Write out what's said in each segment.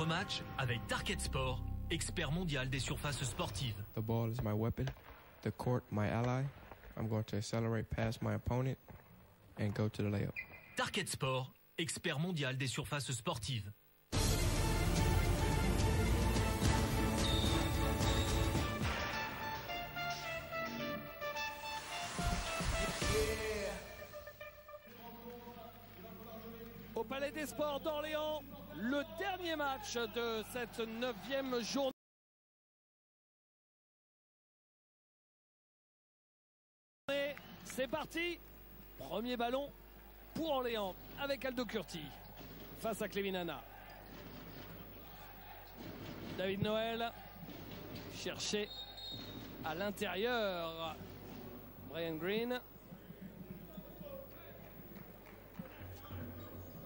votre match avec Target Sport, expert mondial des surfaces sportives. The ball is my weapon, the court my ally. I'm going to accelerate past my opponent and go to the layup. Target Sport, expert mondial des surfaces sportives. Au Palais des Sports d'Orléans, le dernier match de cette 9e journée. C'est parti, premier ballon pour Orléans avec Aldo Curti face à Clévin Hanna. David Noël cherché à l'intérieur. Brian Green.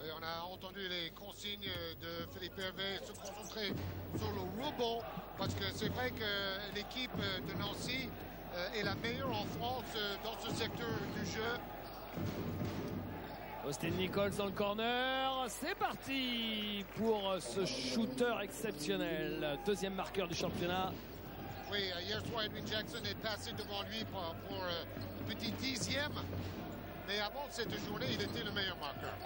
Et on a entendu les consignes de Philippe Hervé se concentrer sur le rebond parce que c'est vrai que l'équipe de Nancy est la meilleure en France dans ce secteur du jeu. Austin Nichols dans le corner, c'est parti pour ce shooter exceptionnel, deuxième marqueur du championnat. Oui, hier soir Edwin Jackson est passé devant lui pour un petit 10e, mais avant cette journée il était le meilleur marqueur.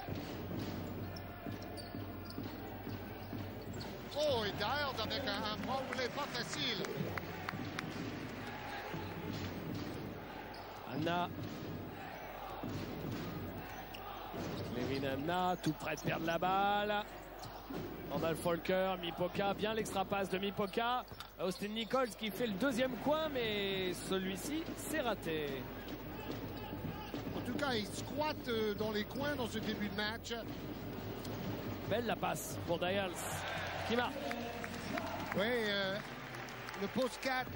Oh, et Dials avec un bras roulé pas facile. Hanna. Clévin Hanna, tout près de perdre la balle. Randall Folker, Mipoka, bien l'extra passe de Mipoka. Austin Nichols qui fait le deuxième coin, mais celui-ci, c'est raté. En tout cas, il squatte dans les coins dans ce début de match. Belle la passe pour Dials, qui marque. Oui, le post 4,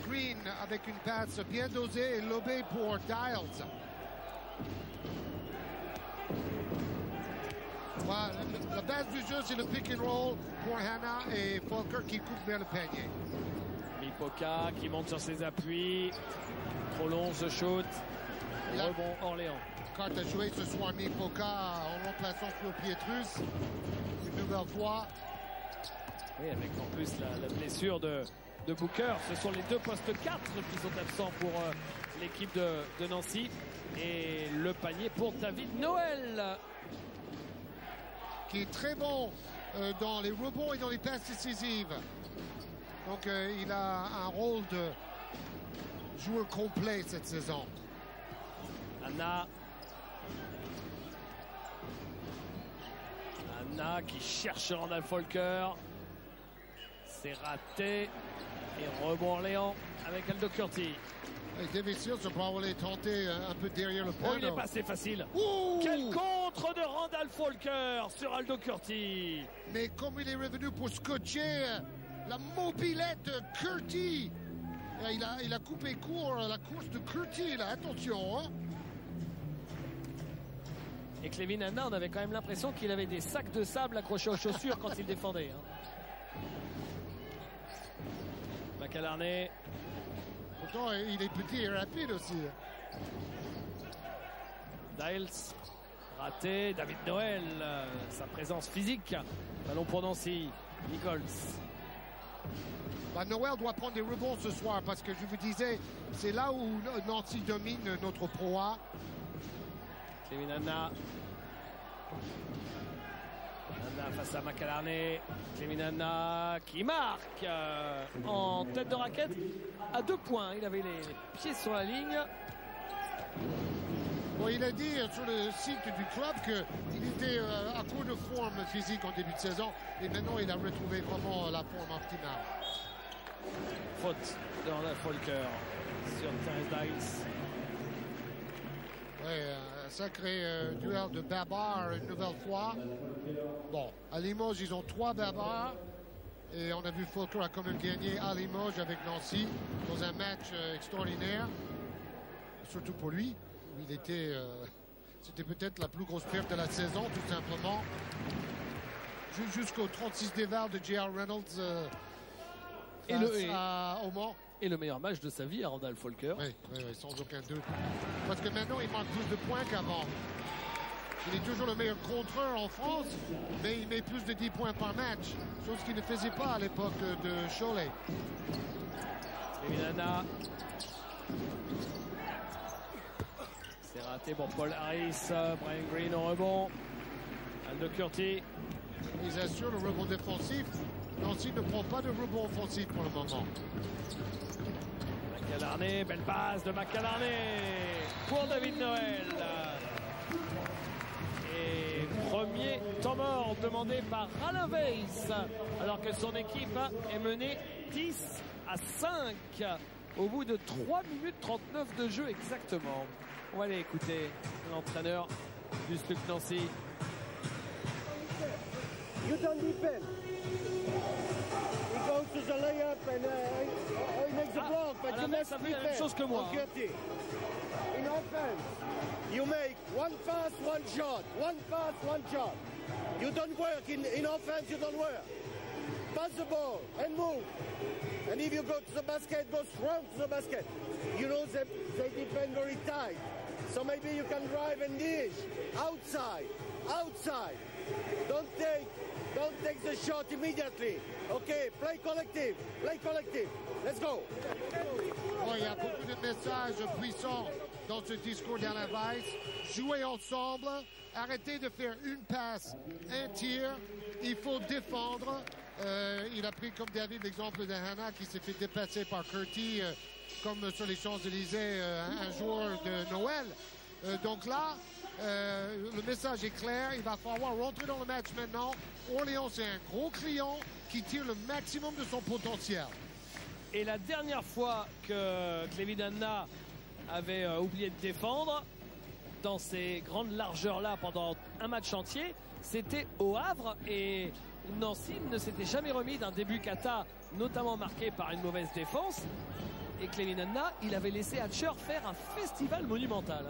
Green avec une passe bien dosée et lobée pour Dials. Voilà, la base du jeu, c'est le pick and roll pour Hanna et Folker qui coupe vers le panier. Mipoka qui monte sur ses appuis. Trop long ce shoot. Rebond Orléans. Quand a joué ce soir Mipoka en remplaçant Flo Pietrus, une nouvelle fois. Oui, avec en plus la blessure de Booker. Ce sont les deux postes 4 qui sont absents pour l'équipe de Nancy. Et le panier pour David Noël. Qui est très bon dans les rebonds et dans les passes décisives. Donc il a un rôle de joueur complet cette saison. Hanna qui cherche Randall Folker. C'est raté. Et rebond Orléans avec Aldo Curti. David Seals a probablement tenté un peu derrière le panneau. Oh, il est passé facile. Ouh! Quel contre de Randall Folker sur Aldo Curti. Mais comme il est revenu pour scotcher la mobilette Curti. Il a coupé court la course de Curti, là. Attention, hein. Et Clévin Hanna, on avait quand même l'impression qu'il avait des sacs de sable accrochés aux chaussures quand il défendait. Hein. McAlarney. Pourtant, il est petit et rapide aussi. Dials, raté. David Noël, sa présence physique. Ballon pour Nancy. Nichols. Noël doit prendre des rebonds ce soir parce que je vous disais, c'est là où Nancy domine notre Pro A. Clévin Hanna. Hanna face à McAlarney. Clévin Hanna qui marque en tête de raquette à 2 points. Il avait les pieds sur la ligne. Bon, il a dit sur le site du club qu'il était à court de forme physique en début de saison et maintenant il a retrouvé vraiment la forme optimale. Faute de Randall Folker sur Terence Dials. Oui, un sacré duel de barbares une nouvelle fois. Bon, à Limoges, ils ont 3 barbares. Et on a vu Folker a quand même gagné à Limoges avec Nancy dans un match extraordinaire. Surtout pour lui. Il était... c'était peut-être la plus grosse perte de la saison, tout simplement. Jusqu'au 36 déval de J.R. Reynolds au Mans. Et le meilleur match de sa vie à Randall Folker. Oui, sans aucun doute. Parce que maintenant, il manque plus de points qu'avant. Il est toujours le meilleur contreur en France, mais il met plus de 10 points par match, chose qu'il ne faisait pas à l'époque de Cholet. Levinana. C'est raté pour Paul Harris. Brian Green au rebond. Aldo Curti. Ils assurent le rebond défensif. Nancy ne prend pas de rebond offensif pour le moment. McAlarney, belle passe de McAlarney pour David Noël. Et premier temps mort demandé par Alain Weiss, alors que son équipe est menée 10-5 au bout de 3 minutes 39 de jeu exactement. On va aller écouter l'entraîneur du SLUC Nancy. You don't defend. He goes to the layup and he makes the block, but you must ça fait la même chose que moi. In offense, you make one pass, one shot. One pass, one shot. You don't work. In offense, you don't work. Pass the ball and move. And if you go to the basket, go strong to the basket. You know they defend very tight. So maybe you can drive and dish. Outside. Outside. Don't take the shot immediately. Okay, play collective. Play collective. Let's go. Bon, il y a beaucoup de messages puissants dans ce discours d'Alain Weiss. Jouer ensemble, arrêtez de faire une passe, un tir. Il faut défendre. Il a pris comme David l'exemple de Hannah qui s'est fait dépasser par Curti comme sur les Champs-Élysées un joueur de Noël. Donc là, le message est clair. Il va falloir rentrer dans le match maintenant. Orléans, c'est un gros client qui tire le maximum de son potentiel. Et la dernière fois que Levinana avait oublié de défendre dans ces grandes largeurs-là pendant un match entier, c'était au Havre, et Nancy ne s'était jamais remis d'un début cata, notamment marqué par une mauvaise défense. Et Levinana, il avait laissé Hatcher faire un festival monumental.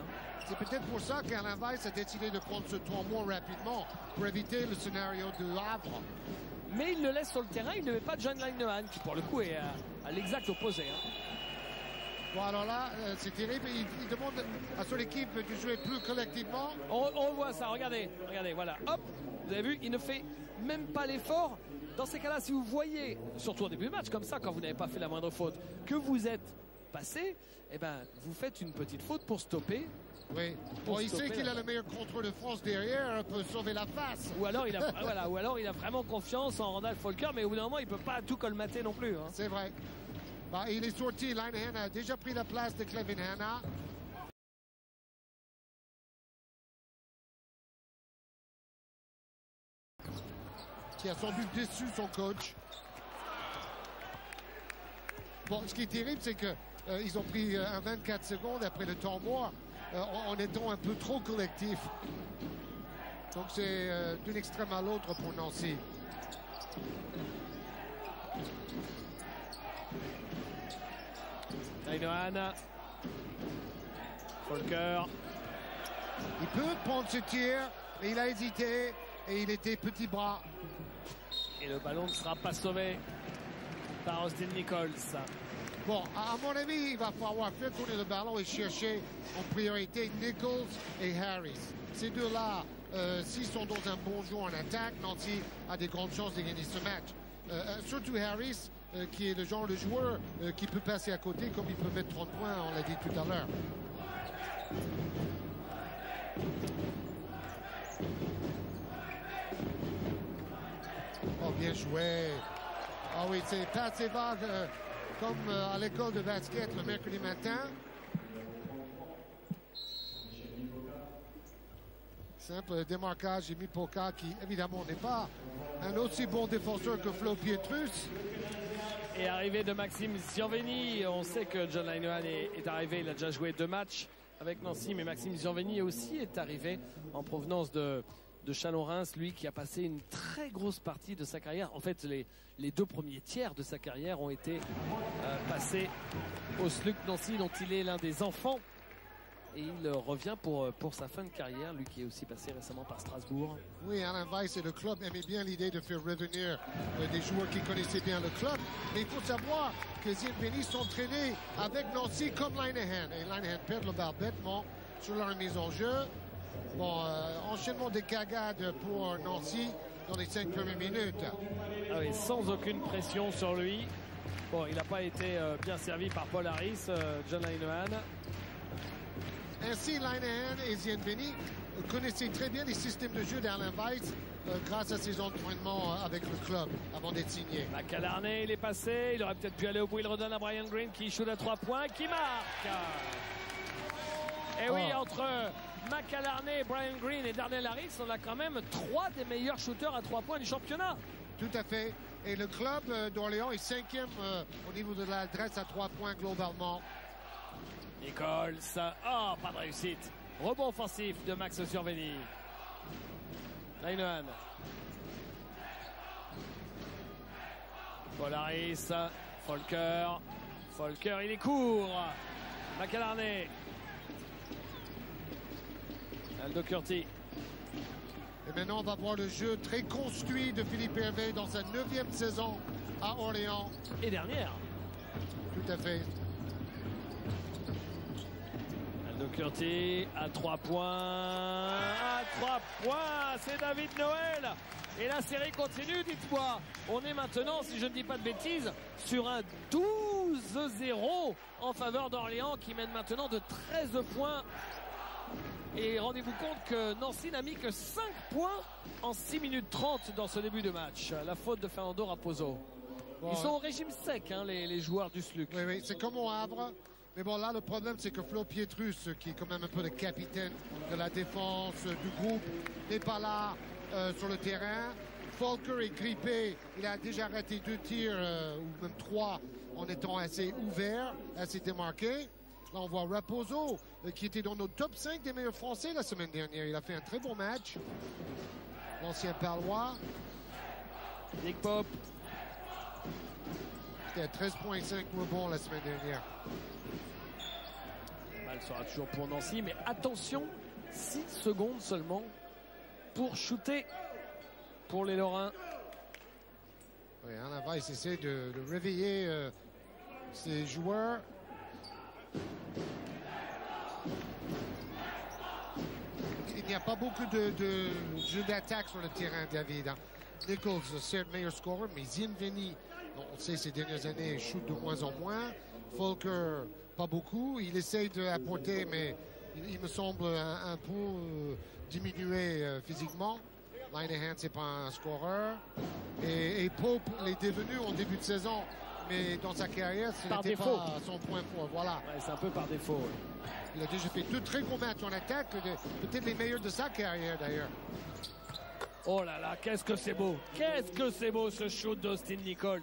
C'est peut-être pour ça qu'Alain Weiss a décidé de prendre ce tour moins rapidement pour éviter le scénario de Havre. Mais il le laisse sur le terrain, il ne met pas John Linehan, qui pour le coup est à l'exact opposé. Bon, alors là, c'est terrible. Il demande à son équipe de jouer plus collectivement. On voit ça, regardez, voilà. Hop, vous avez vu, il ne fait même pas l'effort. Dans ces cas-là, si vous voyez, surtout au début du match, comme ça, quand vous n'avez pas fait la moindre faute, que vous êtes passé, eh ben, vous faites une petite faute pour stopper. Oui. Bon, il sait qu'il a le meilleur contrôle de France derrière, peut sauver la face. Ou alors, il a vraiment confiance en Randall Falker, mais au bout d'un moment, il ne peut pas tout colmater non plus. Hein. C'est vrai. Bah, il est sorti. Linehan a déjà pris la place de Levinana. Qui a sans doute déçu son coach. Bon, ce qui est terrible, c'est que ils ont pris un 24 secondes après le temps mort en étant un peu trop collectif. Donc c'est d'une extrême à l'autre pour Nancy. Linehan. Falker. Il peut prendre ce tir, mais il a hésité et il était petit bras. Et le ballon ne sera pas sauvé par Austin Nichols. Bon, à mon avis, il va falloir faire tourner le ballon et chercher en priorité Nichols et Harris. Ces deux-là, s'ils sont dans un bon jeu en attaque, Nancy a des grandes chances de gagner ce match. Surtout Harris, qui est le genre de joueur qui peut passer à côté comme il peut mettre 30 points, on l'a dit tout à l'heure. Oh, bien joué. Ah oui, c'est passe et vague comme à l'école de basket le mercredi matin. Simple démarquage et Mipoka qui évidemment n'est pas un aussi bon défenseur que Flo Pietrus. Et arrivée de Maxime Zianveni, on sait que John Linehan est arrivé, il a déjà joué 2 matchs avec Nancy, mais Maxime Zianveni aussi est arrivé en provenance de Chalon-Reims, lui qui a passé une très grosse partie de sa carrière. En fait, les 2 premiers tiers de sa carrière ont été passés au SLUC Nancy, dont il est l'un des enfants. Et il revient pour sa fin de carrière, lui qui est aussi passé récemment par Strasbourg. Oui, Alain Weiss et le club aimaient bien l'idée de faire revenir des joueurs qui connaissaient bien le club. Mais il faut savoir que Zianveni s'entraînait avec Nancy comme Linehan. Et Linehan perd le bal bêtement sur la remise en jeu. Bon, enchaînement des cagades pour Nancy dans les 5 premières minutes. Ah oui, sans aucune pression sur lui. Bon, il n'a pas été bien servi par Paul Harris, John Linehan. Ainsi, Linehan et Zienveni connaissaient très bien les systèmes de jeu d'Alain Weiss grâce à ses entraînements avec le club avant d'être signé. McAlarney, il est passé. Il aurait peut-être pu aller au bout. Il redonne à Brian Green qui shoot à 3 points, qui marque. Et oui, entre McAlarney, Brian Green et Darnell Harris, on a quand même 3 des meilleurs shooters à 3 points du championnat. Tout à fait. Et le club d'Orléans est 5e au niveau de l'adresse à 3 points globalement. Nichols, oh, pas de réussite. Rebond offensif de Max Surveni. Linehan. Paul Harris, Folker. Folker, il est court. McAlarney. Aldo Curti. Et maintenant, on va voir le jeu très construit de Philippe Hervé dans sa 9e saison à Orléans. Et dernière. Tout à fait. Aldo Curti à 3 points. À 3 points, c'est David Noël. Et la série continue, dites-moi. On est maintenant, si je ne dis pas de bêtises, sur un 12-0 en faveur d'Orléans qui mène maintenant de 13 points. Et rendez-vous compte que Nancy n'a mis que 5 points en 6 minutes 30 dans ce début de match. La faute de Fernando Raposo. Bon, ils sont au régime sec, hein, les joueurs du SLUC. Oui, oui, c'est comme au Havre. Mais bon, là, le problème, c'est que Flo Pietrus, qui est quand même un peu le capitaine de la défense du groupe, n'est pas là sur le terrain. Folker est grippé. Il a déjà raté 2 tirs, ou même 3, en étant assez ouvert, assez démarqué. Là, on voit Raposo, qui était dans nos top 5 des meilleurs Français la semaine dernière. Il a fait un très bon match. L'ancien Palois. Nick Pope. C'était à 13,5 rebonds la semaine dernière. La balle sera toujours pour Nancy, mais attention, 6 secondes seulement pour shooter pour les Lorrains. Oui, Alain Weiss essaie de réveiller ses joueurs. Il n'y a pas beaucoup de jeux d'attaque sur le terrain, David. Nichols, certes meilleur scorer, mais Zienveni, on sait ces dernières années, shoot de moins en moins. Folker, pas beaucoup. Il essaye d'apporter, mais il me semble un peu diminué physiquement. Linehan, c'est pas un scoreur. Et Pope l'est devenu en début de saison. Mais dans sa carrière, ce n'était pas son point fort. Voilà. Ouais, c'est un peu par défaut. Ouais. Il a déjà fait 2 très gros matchs en attaque, peut-être les meilleurs de sa carrière d'ailleurs. Oh là là, qu'est-ce que c'est beau! Qu'est-ce que c'est beau ce shoot d'Austin Nichols!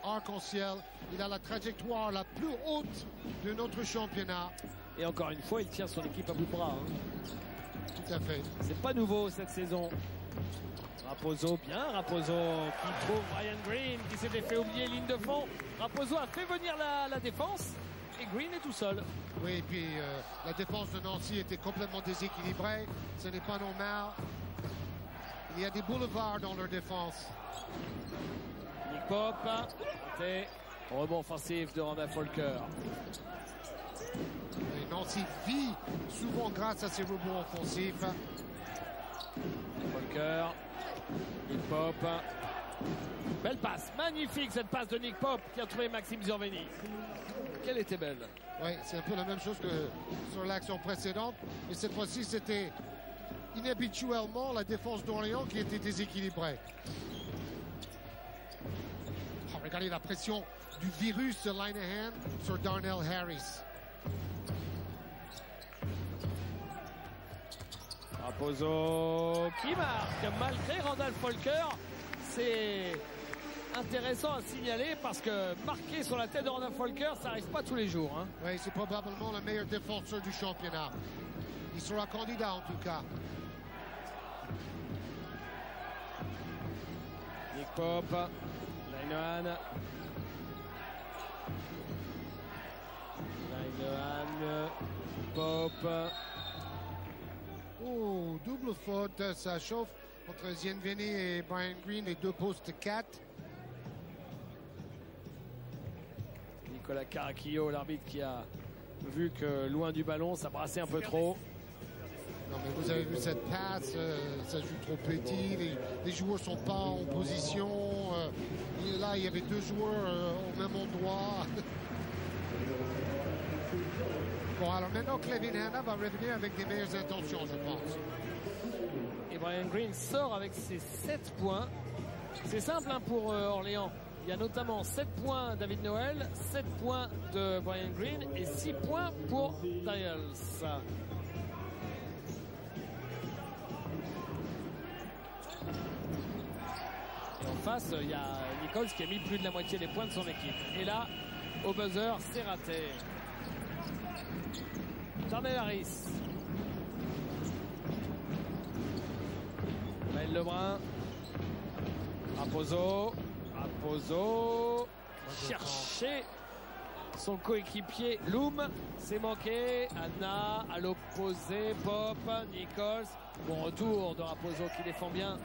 Arc-en-ciel, il a la trajectoire la plus haute de notre championnat. Et encore une fois, il tient son équipe à bout de bras. Hein. Tout à fait. C'est pas nouveau cette saison. Raposo, bien Raposo qui trouve Brian Green qui s'était fait oublier ligne de fond. Raposo a fait venir la défense et Green est tout seul. Oui, et puis la défense de Nancy était complètement déséquilibrée. Ce n'est pas normal. Il y a des boulevards dans leur défense. Nick Pope, rebond offensif de Randall Folker. Et Nancy vit souvent grâce à ses rebonds offensifs. Folker. Nick Pope. Belle passe, magnifique cette passe de Nick Pope qui a trouvé Maxime Zurveni. Quelle était belle. Oui, c'est un peu la même chose que sur l'action précédente. Et cette fois-ci, c'était inhabituellement la défense d'Orléans qui était déséquilibrée. Oh, regardez la pression du virus de Linehan sur Darnell Harris. Raposo qui marque malgré Randall Folker. C'est intéressant à signaler parce que marquer sur la tête de Randall Folker, ça n'arrive pas tous les jours. Hein. Oui, c'est probablement le meilleur défenseur du championnat. Il sera candidat en tout cas. Nick Pope, Linehan. Linehan, Pope. Oh, double faute, ça chauffe entre Zienveni et Brian Green, les 2 postes 4. Nicolas Caracchio, l'arbitre qui a vu que loin du ballon, ça brassait un peu trop. Non, mais vous avez vu cette passe, ça joue trop petit, les joueurs sont pas en position. Et là, il y avait deux joueurs au même endroit. Bon, alors maintenant, Clevin Hanna va revenir avec des meilleures intentions, je pense. Et Brian Green sort avec ses 7 points. C'est simple hein, pour Orléans. Il y a notamment 7 points David Noël, 7 points de Brian Green et 6 points pour Dials. Et en face, il y a Nichols qui a mis plus de la moitié des points de son équipe. Et là, au buzzer, c'est raté. Darnell Harris. Maël Lebrun. Raposo. Chercher son coéquipier Loom. C'est manqué. Anna à l'opposé. Pop. Nichols. Bon retour de Raposo qui défend bien.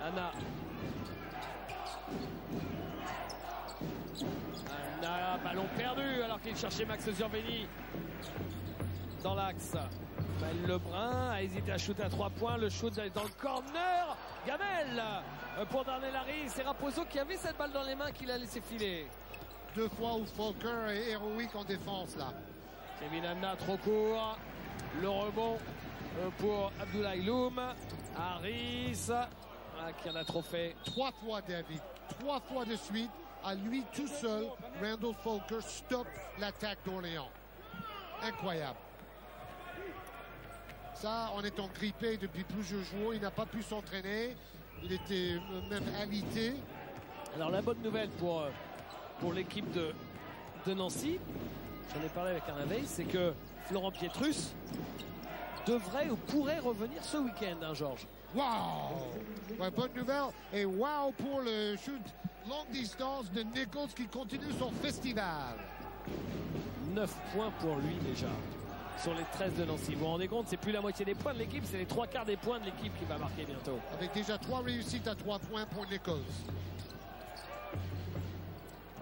Anna. Ballon perdu alors qu'il cherchait Max Zurveni dans l'axe. Maël Lebrun a hésité à shooter à 3 points. Le shoot est dans le corner. Gamel pour Darnell Harris. C'est Raposo qui avait cette balle dans les mains qu'il a laissé filer. 2 fois où Falker est héroïque en défense là. Kevin Anna trop court. Le rebond pour Abdoulaye Loum. Harris qui en a trop fait. 3 fois David. 3 fois de suite. À lui tout seul, Randall Falker stoppe l'attaque d'Orléans. Incroyable. Ça, en étant grippé depuis plusieurs jours, il n'a pas pu s'entraîner. Il était même invité. Alors la bonne nouvelle pour l'équipe de Nancy, j'en ai parlé avec Alain Veil, c'est que Florent Pietrus devrait ou pourrait revenir ce week-end, hein, Georges. Waouh! Ouais, bonne nouvelle. Et waouh pour le shoot longue distance de Nichols qui continue son festival. 9 points pour lui déjà sur les 13 de Nancy. Vous vous rendez compte, c'est plus la moitié des points de l'équipe, c'est les 3/4 des points de l'équipe qui va marquer bientôt. Avec déjà 3 réussites à 3 points pour Nichols.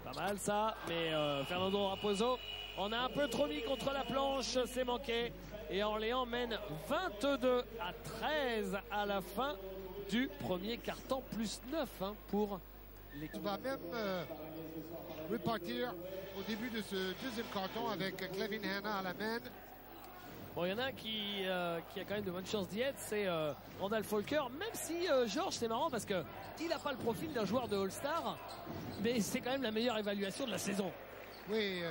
Pas mal ça, mais Fernando Raposo on a un peu trop mis contre la planche, c'est manqué. Et Orléans mène 22-13 à la fin du premier quart-temps, plus 9 hein, pour l'équipe. On va même repartir au début de ce deuxième quart-temps avec Clevin Hanna à la main. Bon, il y en a un qui a quand même de bonnes chances d'y être, c'est Randall Falker, même si Georges, c'est marrant parce que il n'a pas le profil d'un joueur de All-Star, mais c'est quand même la meilleure évaluation de la saison. Oui,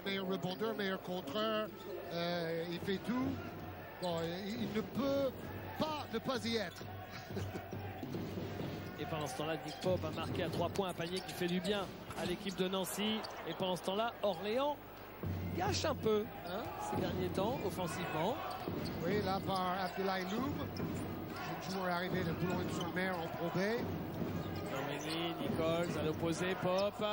meilleur rebondeur, meilleur contreur, il fait tout. Bon, il ne peut pas ne pas y être. Et pendant ce temps-là, Nick Pope a marqué à 3 points un panier qui fait du bien à l'équipe de Nancy. Et pendant ce temps-là, Orléans gâche un peu hein, ces derniers temps, offensivement. Oui, là par Abdoulaye Loum, jeune joueur arrivé de Boulogne-sur-Mer en Pro B. Nichols à l'opposé, Pop.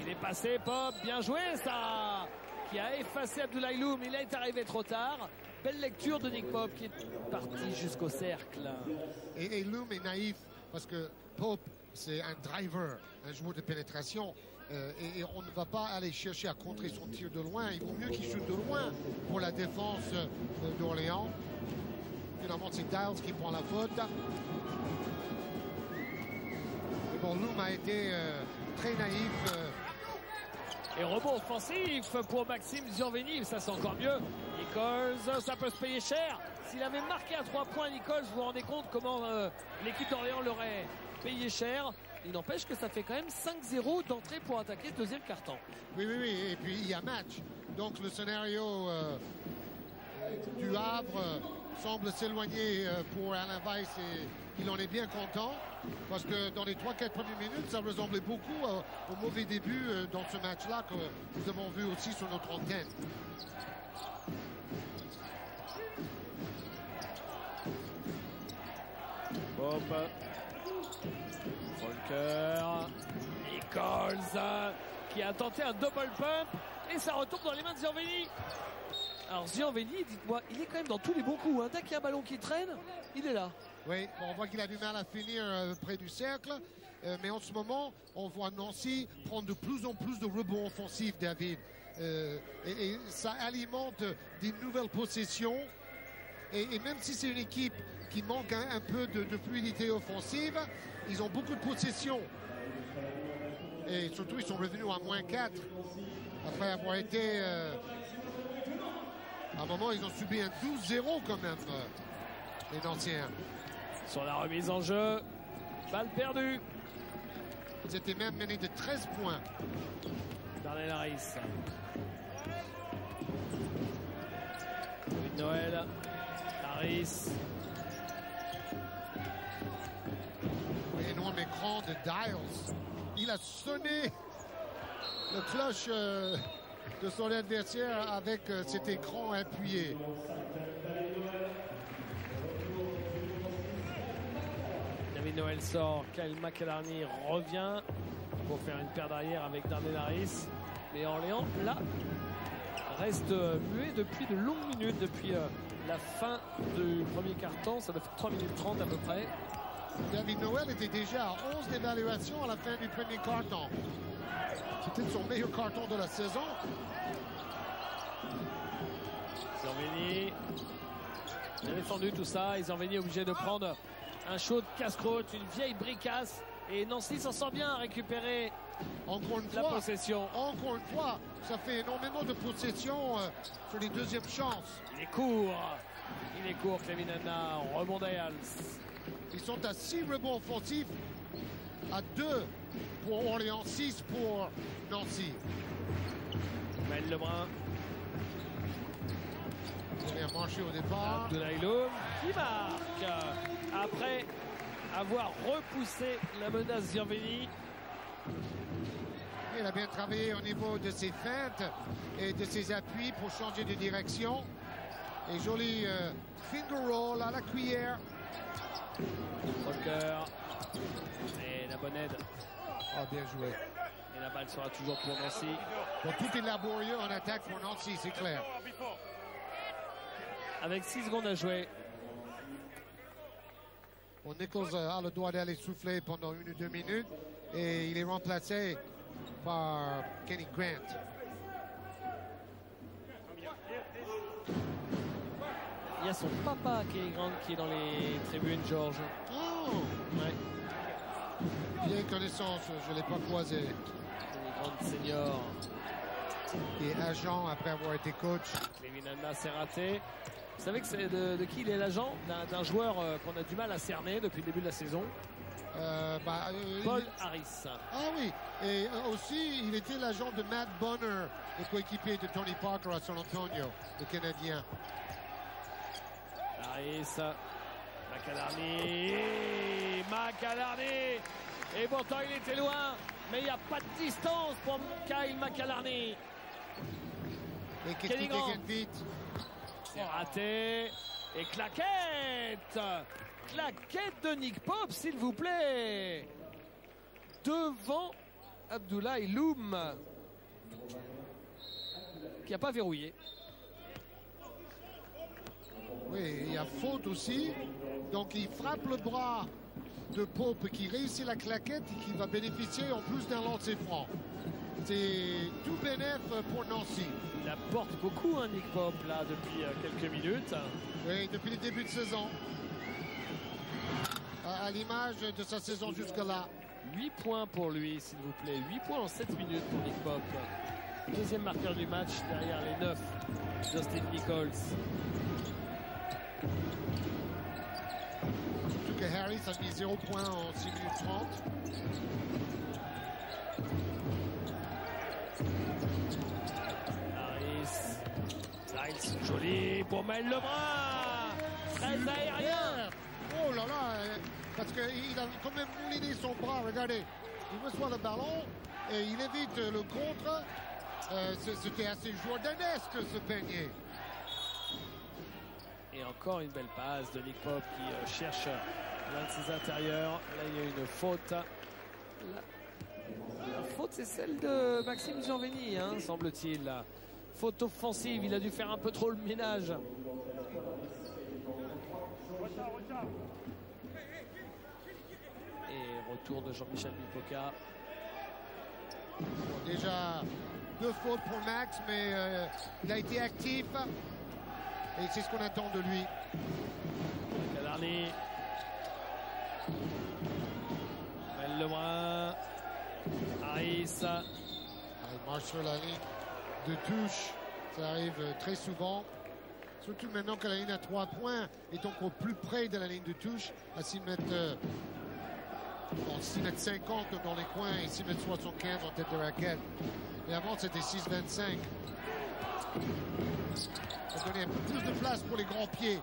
Il est passé, Pop, bien joué ça, qui a effacé Abdoulaye Loum. Il est arrivé trop tard. Belle lecture de Nick Pop qui est parti jusqu'au cercle. Et Loum est naïf parce que Pop, c'est un driver, un joueur de pénétration. Et on ne va pas aller chercher à contrer son tir de loin. Il vaut mieux qu'il shoot de loin pour la défense d'Orléans. Finalement, c'est Dials qui prend la faute. Mais bon, Loum a été très naïf. Et rebond offensif pour Maxime Zurveni, ça c'est encore mieux. Nichols, ça peut se payer cher. S'il avait marqué à 3 points, Nichols, vous vous rendez compte comment l'équipe d'Orléans l'aurait payé cher. Il n'empêche que ça fait quand même 5-0 d'entrée pour attaquer le deuxième quart-temps. Oui, oui, oui. Et puis il y a match. Donc le scénario du Havre semble s'éloigner pour Alain Weiss et il en est bien content parce que dans les 3-4 premières minutes, ça ressemblait beaucoup au mauvais début dans ce match-là que nous avons vu aussi sur notre antenne. Hop. Falker. Nichols qui a tenté un double pump et ça retombe dans les mains de Zurveni. Alors Zurveni, dites-moi, il est quand même dans tous les bons coups. Hein. Dès qu'il y a un ballon qui traîne, il est là. Oui, bon, on voit qu'il a du mal à finir près du cercle. Mais en ce moment, on voit Nancy prendre de plus en plus de rebonds offensifs, David. Et ça alimente des nouvelles possessions. Et même si c'est une équipe qui manque un peu de fluidité offensive, ils ont beaucoup de possession. Et surtout, ils sont revenus à -4 après avoir été... à un moment, ils ont subi un 12-0 quand même, les Nanciens. Sur la remise en jeu, balle perdue. Ils étaient même menés de 13 points. Darnell Harris. David Noël. Harris. Énorme écran de Dials. Il a sonné le cloche de son adversaire avec cet écran appuyé. David Noël sort. Kyle McAlarney revient pour faire une paire d'arrière avec Darnell Harris. Mais Orléans, là, reste muet depuis de longues minutes, depuis la fin du premier quart-temps. Ça doit faire 3 minutes 30 à peu près. David Noël était déjà à 11 d'évaluation à la fin du premier quart-temps. C'était son meilleur carton de la saison. Zanveni. Bien défendu tout ça. Et Zanveni obligé de prendre un chaud de casse-croûte, une vieille bricasse. Et Nancy s'en sort bien à récupérer Encore une la fois, possession. encore une fois, ça fait énormément de possession sur les deuxièmes chances. Il est court. Il est court, Clevin Anna. Rebond d'Ayals. Ils sont à 6 rebonds offensifs, à 2 pour Orléans, 6 pour Nancy. Maël Lebrun. Il a marché au départ. Abdoulaye Loum qui marque après avoir repoussé la menace Zanveni. Il a bien travaillé au niveau de ses feintes et de ses appuis pour changer de direction. Et joli finger roll à la cuillère. Walker. Et la bonne aide. Ah, bien joué. Et la balle sera toujours pour Nancy. Bon, tout est laborieux en attaque pour Nancy, c'est clair. Avec 6 secondes à jouer. Bon, Nichols a le droit d'aller souffler pendant 1 ou 2 minutes et il est remplacé par Kenny Grant. Il y a son papa Kenny Grant qui est dans les tribunes, Georges. Oh, Ouais. vieille connaissance, je ne l'ai pas croisé. Kenny Grant senior. Il est agent après avoir été coach. Clevin Anna s'est raté. Vous savez que c'est de qui il est l'agent? D'un joueur qu'on a du mal à cerner depuis le début de la saison. Paul Harris. Ah oui, et aussi il était l'agent de Matt Bonner, le coéquipier de Tony Parker à San Antonio, le Canadien. Harris. McAlarney. Et pourtant il était loin, mais il n'y a pas de distance pour Kyle McAlarney. Et qu'est-ce qu'il dégaine vite? C'est raté. Et claquette. Claquette de Nick Pope, s'il vous plaît. Devant Abdoulaye Loum, qui n'a pas verrouillé. Oui, il y a faute aussi. Donc il frappe le bras de Pope qui réussit la claquette et qui va bénéficier en plus d'un lancer franc. C'est tout bénef pour Nancy. Il apporte beaucoup, hein, Nick Pope, là, depuis quelques minutes. Oui, depuis le début de saison. À l'image de sa saison jusque-là. 8 points pour lui, s'il vous plaît. 8 points en 7 minutes pour Nick Pope. Deuxième marqueur du match derrière les 9. Justin Nichols. Surtout que Harris a mis 0 points en 6 minutes 30. Harris. Styles, joli pour Maël Lebrun. Très aérien. Oh là là, parce qu'il a quand même mouliné son bras. Regardez, il reçoit le ballon et il évite le contre. C'était assez jordanesque ce panier. Et encore une belle passe de Nick Pope qui cherche l'un de ses intérieurs. Là, il y a une faute. La faute, c'est celle de Maxime Zanveni, hein, semble-t-il. Faute offensive, il a dû faire un peu trop le ménage. Et retour de Jean-Michel Mipoca. Bon, déjà 2 fautes pour Max, mais il a été actif et c'est ce qu'on attend de lui. Cadarni. Lebrun. Harris. Il marche sur la ligne de touche. Ça arrive très souvent. Surtout maintenant que la ligne à 3 points est encore plus près de la ligne de touche, à 6 mètres, 50 dans les coins et 6 mètres 75 en tête de raquette. Et avant, c'était 6,25. Ça donnait un peu plus de place pour les grands pieds.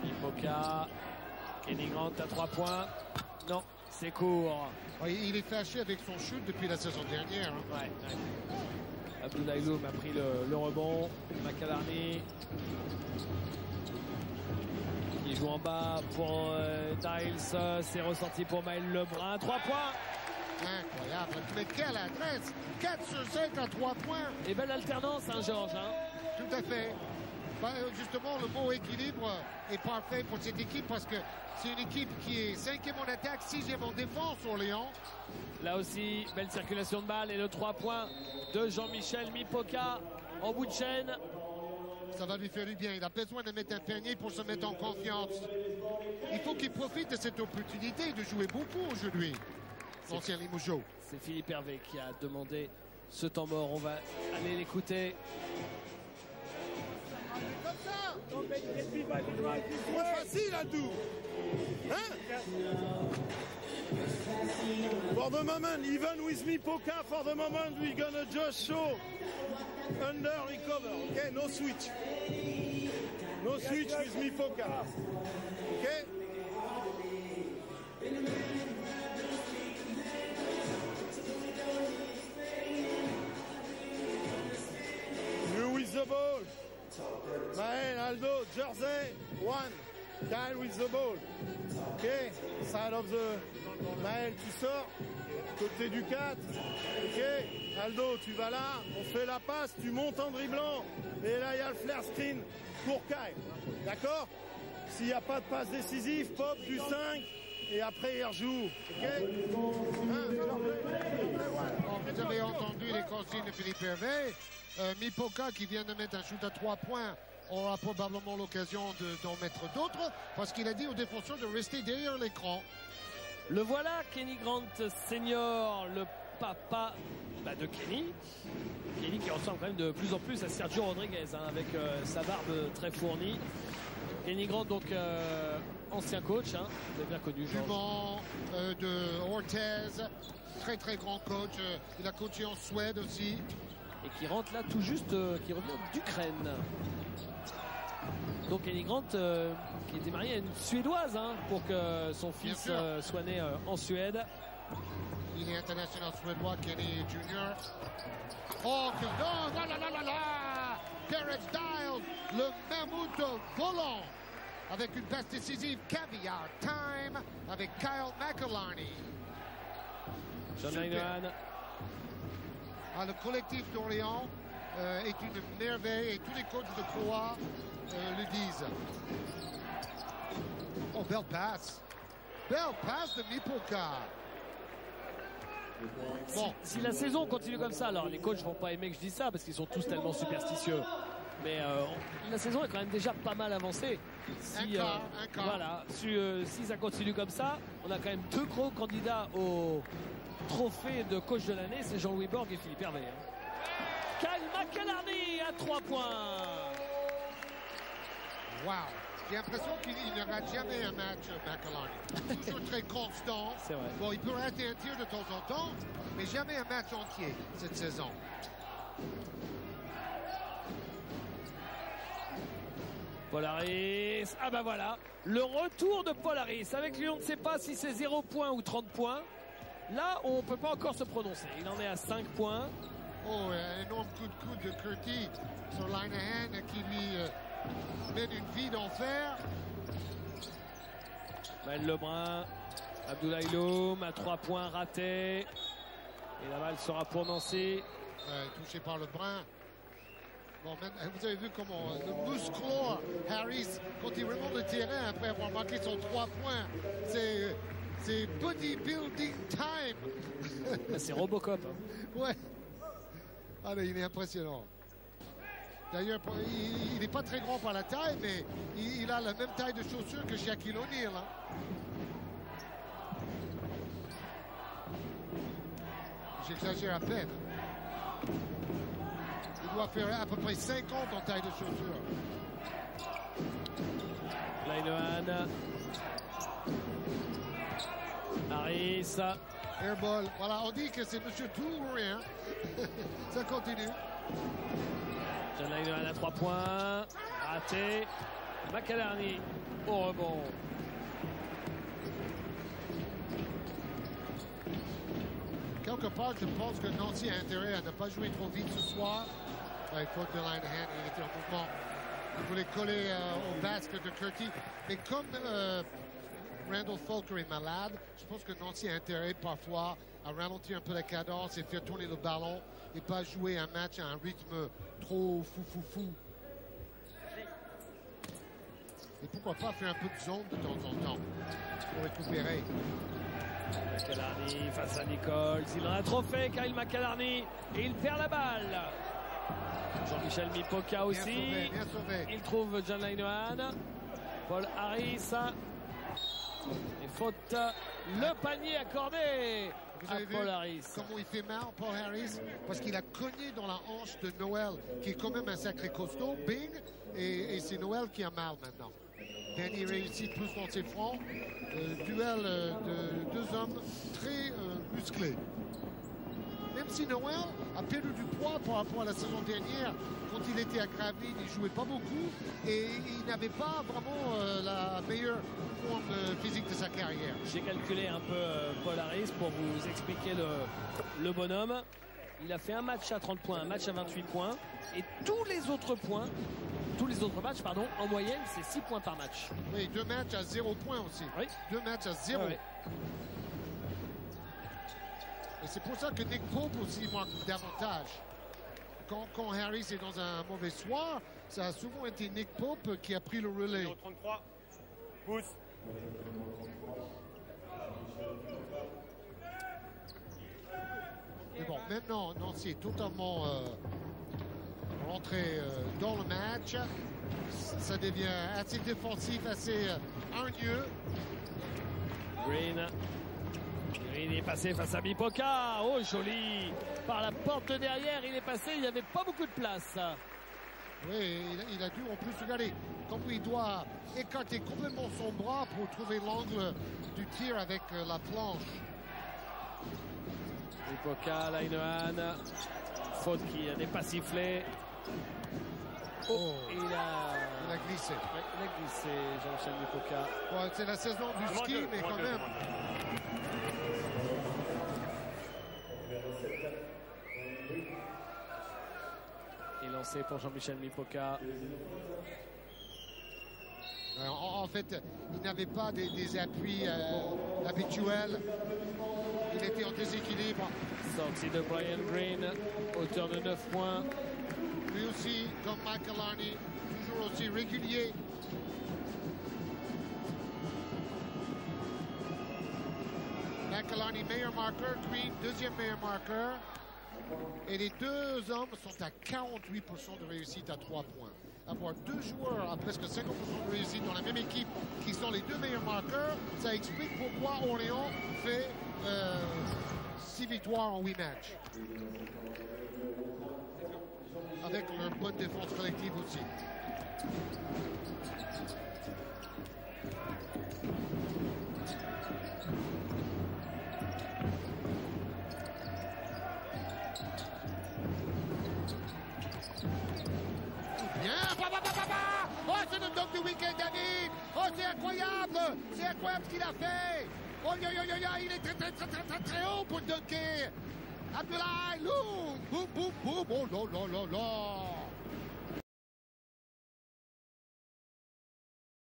Mipoka. Kenny Grant à 3 points. Non, c'est court. Il est fâché avec son shoot depuis la saison dernière. Hein. Ouais. Abdoulaye Loum a pris le rebond. McAlarney qui joue en bas pour Diles. C'est ressorti pour Maël Lebrun. 3 points. Incroyable. Mais quelle adresse! 4 sur 5 à 3 points. Et belle alternance, hein, Georges. Hein. Tout à fait. Justement, le mot équilibre est parfait pour cette équipe parce que c'est une équipe qui est 5e en attaque, 6e en défense, Orléans. Là aussi, belle circulation de balle et le 3 points de Jean-Michel Mipoka en bout de chaîne. Ça va lui faire du bien. Il a besoin de mettre un panier pour se mettre en confiance. Il faut qu'il profite de cette opportunité de jouer beaucoup aujourd'hui. L'ancien Limoujo. C'est Philippe Hervé qui a demandé ce temps mort. On va aller l'écouter. C'est facile à tout. Hein? For the moment, even with Mipoka, for the moment, we're gonna just show under recover. Okay, no switch. No switch with Mipoka. Okay? You with the ball. Maël, Aldo, Jersey, 1. Kyle with the ball. Ok, side of the... Maël, tu sors. Côté du 4. Ok, Aldo, tu vas là. On fait la passe, tu montes en dribblant. Et là, il y a le flare screen pour Kyle. D'accord? S'il n'y a pas de passe décisive, pop du 5. Et après, il rejoue. Ok? Vous avez entendu les consignes de Philippe Hervé. Mipoka qui vient de mettre un shoot à 3 points aura probablement l'occasion d'en mettre d'autres parce qu'il a dit aux défenseurs de rester derrière l'écran. Le voilà, Kenny Grant Senior, le papa de Kenny. Kenny qui ressemble quand même de plus en plus à Sergio Rodriguez hein, avec sa barbe très fournie. Kenny Grant donc ancien coach, hein, vous avez bien connu Georges. Dumont, de Orthez, très très grand coach. Il a coaché en Suède aussi. Et qui rentre là tout juste, qui revient d'Ukraine. Donc Kenny Grant qui était marié à une Suédoise hein, pour que son fils soit né en Suède. Il est international suédois, Kenny Junior. Oh, que non, là, là, là, là, là. Derek Dial, le mammouth volant. Avec une passe décisive, caviar time, avec Kyle McAlarney. John Linehan. Le collectif d'Orléans est une merveille et tous les coachs de Croix le disent. Oh, belle passe. Belle passe de Mipoka. Bon. Si la saison continue comme ça, alors les coachs vont pas aimer que je dise ça parce qu'ils sont tous tellement superstitieux. Mais la saison est quand même déjà pas mal avancée. Si, un quart. Voilà, si ça continue comme ça, on a quand même 2 gros candidats au trophée de coach de l'année, c'est Jean-Louis Borg et Philippe Hervé. Kyle McAlarney à 3 points. Wow. J'ai l'impression qu'il ne rate jamais un match, McAlarney. Toujours très constant. C'est vrai. Bon, il peut rater un tir de temps en temps, mais jamais un match entier cette saison. Paul Harris. Ah bah voilà, le retour de Paul Harris. Avec lui, on ne sait pas si c'est 0 points ou 30 points. Là, on ne peut pas encore se prononcer. Il en est à 5 points. Oh, un énorme coup de coude de Curtis sur Linehan qui lui mène une vie d'enfer. Maël Lebrun, Abdoulaye Loum à 3 points raté. Et la balle sera pour Nancy. Touché par Lebrun. Bon, vous avez vu comment le musclore Harris, quand il remonte le terrain après avoir marqué son 3 points, c'est bodybuilding time. C'est Robocop. Hein. Ouais. Ah, mais il est impressionnant. D'ailleurs, il n'est pas très grand par la taille, mais il a la même taille de chaussures que Shaquille O'Neal. Hein. J'exagère à peine. Il doit faire à peu près 50 en taille de chaussures. Lineman. Harris. Airball. Voilà, on dit que c'est Monsieur Tout ou rien. Ça continue. John Lineman à 3 points. Raté. McAlarney au rebond. Quelque part, je pense que Nancy a intérêt à ne pas jouer trop vite ce soir. Il faut de Linehan, il était en mouvement. Il voulait coller au basket de Curti. Mais comme Randall Fulker est malade, je pense que Nancy a intérêt parfois à ralentir un peu la cadence et faire tourner le ballon et pas jouer un match à un rythme trop fou. Et pourquoi pas faire un peu de zone de temps en temps pour récupérer. McAlarney face à Nichols. Il en a trop fait, Kyle McAlarney. Et il perd la balle. Jean-Michel Mipoka aussi. Bien sauvé. Il trouve John Linehan. Paul Harris. Et faute. Le panier accordé Vous à avez vu Paul Harris. comment il fait mal, Paul Harris? Parce qu'il a cogné dans la hanche de Noël, qui est quand même un sacré costaud. Bing! Et c'est Noël qui a mal maintenant. Danny réussit plus dans ses fronts. Duel de deux hommes très musclés. Même si Noël a perdu du poids par rapport à la saison dernière, quand il était à Gravelines, il ne jouait pas beaucoup et il n'avait pas vraiment la meilleure forme physique de sa carrière. J'ai calculé un peu Paul Harris pour vous expliquer le bonhomme. Il a fait un match à 30 points, un match à 28 points. Et tous les autres matchs, en moyenne, c'est 6 points par match. Oui, 2 matchs à 0 points aussi. Oui. 2 matchs à 0. Ouais. Et c'est pour ça que Nick Pope aussi manque davantage. Quand Harris est dans un mauvais soir, ça a souvent été Nick Pope qui a pris le relais. 33. Pousse. Mais bon, maintenant, Nancy est totalement rentré dans le match. Ça devient assez défensif, assez hargneux. Green est passé face à Mipoka. Oh, joli. Par la porte de derrière, il est passé. Il n'y avait pas beaucoup de place. Oui, il a dû en plus regarder comme il doit écarter complètement son bras pour trouver l'angle du tir avec la planche. Mipoka, Linehan. Faute qui n'est pas sifflée. Oh, Il a glissé. Ouais, il a glissé, Jean-Michel Mipoka. Bon, c'est la saison du ski, mais quand même. Et lancé pour Jean-Michel Mipoka. En fait, il n'avait pas des appuis habituels. Il était en déséquilibre. Sortie de Brian Green, auteur de 9 points. Lui aussi, comme McAlarney, toujours aussi régulier. McAlarney, meilleur marqueur. Green, deuxième meilleur marqueur. Et les deux hommes sont à 48% de réussite à 3 points. Avoir deux joueurs à presque 50% de réussite dans la même équipe qui sont les deux meilleurs marqueurs, ça explique pourquoi Orléans fait 6 victoires en 8 matchs. Avec leur bonne défense collective aussi. Bien, oh, c'est le dunk du week-end, David. Oh, c'est incroyable. C'est incroyable ce qu'il a fait. Oh, il est très haut pour dunker. Abdoulaye Loum. Boum, boum, boum. Oh, là.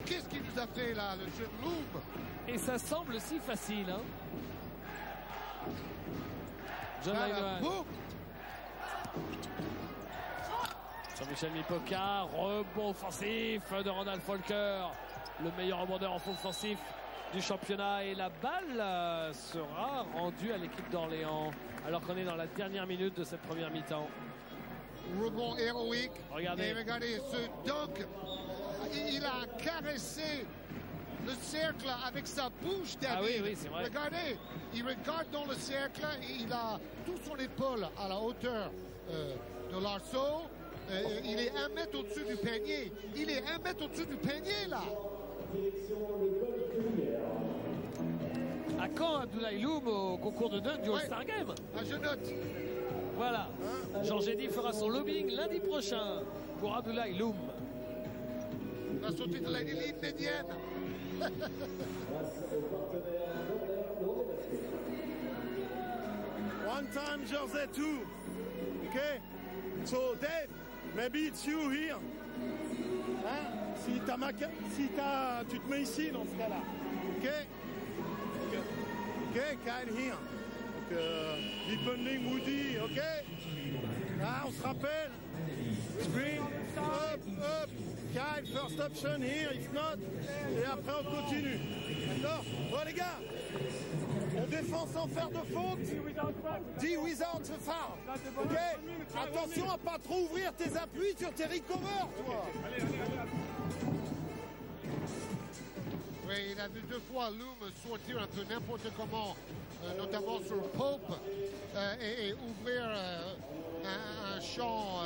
Qu'est-ce qu'il nous a fait, là, le jeune Loum? Et ça semble si facile, hein. John Linehan. Boum. Jean-Michel Mipoka, rebond offensif de Randall Folker, le meilleur rebondeur en fond offensif du championnat, et la balle sera rendue à l'équipe d'Orléans alors qu'on est dans la dernière minute de cette première mi-temps. rebond héroïque. Regardez. Et regardez ce dunk. Il a caressé le cercle avec sa bouche, David. Ah oui, oui, c'est vrai. Regardez, il regarde dans le cercle et il a tout son épaule à la hauteur de l'arceau. Il est 1 mètre au-dessus du panier. Il est 1 mètre au-dessus du panier, là. À quand Abdoulaye Loum au concours de dunk du All-Star Game? Ah, je note. Voilà. Georges Eddy fera son lobbying lundi prochain pour Abdoulaye Loum. Il va sauter de la ligne médiane. One time jersey two. Okay? So Dave, maybe it's you here. Hein? Tu te mets ici dans ce cas-là. Ok? Ok, Kyle here. Donc, depending Woody, ok? Là, on se rappelle. Screen, up. Kyle, first option here, if not. Et après, on continue. D'accord? Bon, les gars, on défend sans faire de faute. Dis without the foul. Ok? Attention à pas trop ouvrir tes appuis sur tes recovers, toi. Oui, il a vu 2 fois Loum sortir un peu n'importe comment, notamment sur Pope, et ouvrir un champ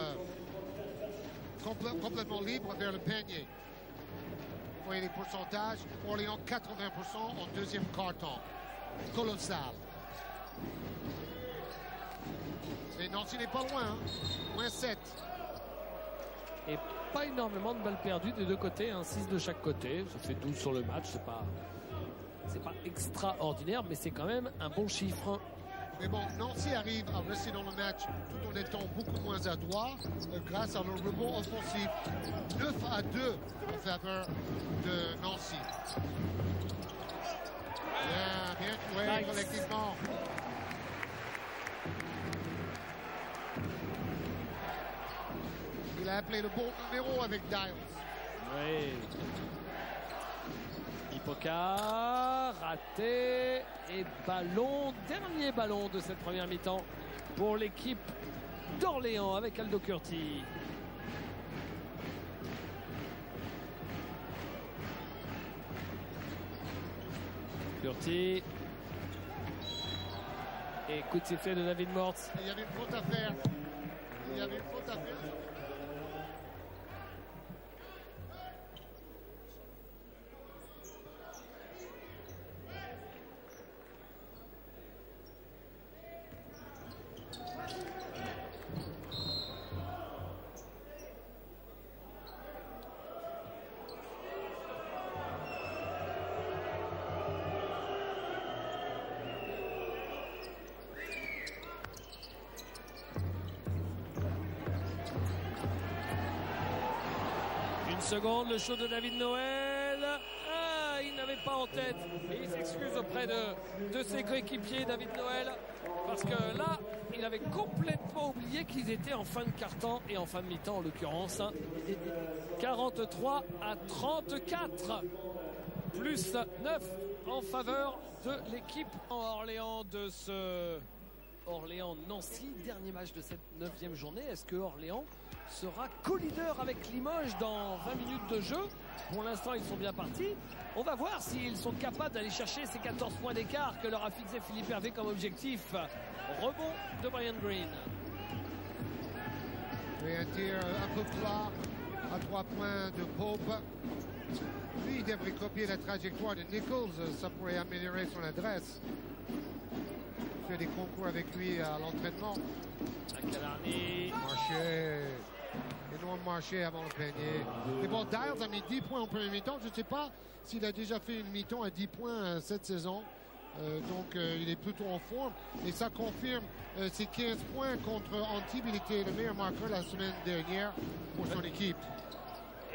complètement libre vers le panier. Vous voyez les pourcentages. Orléans 80% en deuxième quart-temps. Colossal. Mais Nancy n'est pas loin, hein. Moins 7. Et pas énormément de balles perdues des deux côtés, 6 de chaque côté. Ça fait 12 sur le match, c'est pas extraordinaire, mais c'est quand même un bon chiffre. Mais bon, Nancy arrive à rester dans le match tout en étant beaucoup moins adroit grâce à leur rebond offensif. 9-2 en faveur de Nancy. Bien joué Nice. collectivement. Il a appelé le bon numéro avec Dials. Oui. Ipoka, raté, et dernier ballon de cette première mi-temps pour l'équipe d'Orléans avec Aldo Curti. Curti. Et coup de sifflet de David Mortz. Il y avait une faute à faire. Seconde, le show de David Noël. Il n'avait pas en tête et il s'excuse auprès de ses coéquipiers, David Noël, parce que là il avait complètement oublié qu'ils étaient en fin de quart-temps et en fin de mi-temps en l'occurrence. 43-34 plus 9 en faveur de l'équipe en Orléans de ce Orléans-Nancy, dernier match de cette 9e journée. Est-ce que Orléans sera co-leader avec Limoges dans 20 minutes de jeu? Pour l'instant, ils sont bien partis. On va voir s'ils sont capables d'aller chercher ces 14 points d'écart que leur a fixé Philippe Hervé comme objectif. Rebond de Brian Green. Et un tir un peu plat à 3 points de Pope. Lui, il devrait copier la trajectoire de Nichols. Ça pourrait améliorer son adresse. Fait des concours avec lui à l'entraînement. Akalani. Marché. Énorme marché avant le panier. Et bon, Dials a mis 10 points en premier mi-temps. Je ne sais pas s'il a déjà fait une mi-temps à 10 points cette saison. Donc il est plutôt en forme. Et ça confirme ses 15 points contre Antibes. Il était le meilleur marqueur la semaine dernière pour son équipe.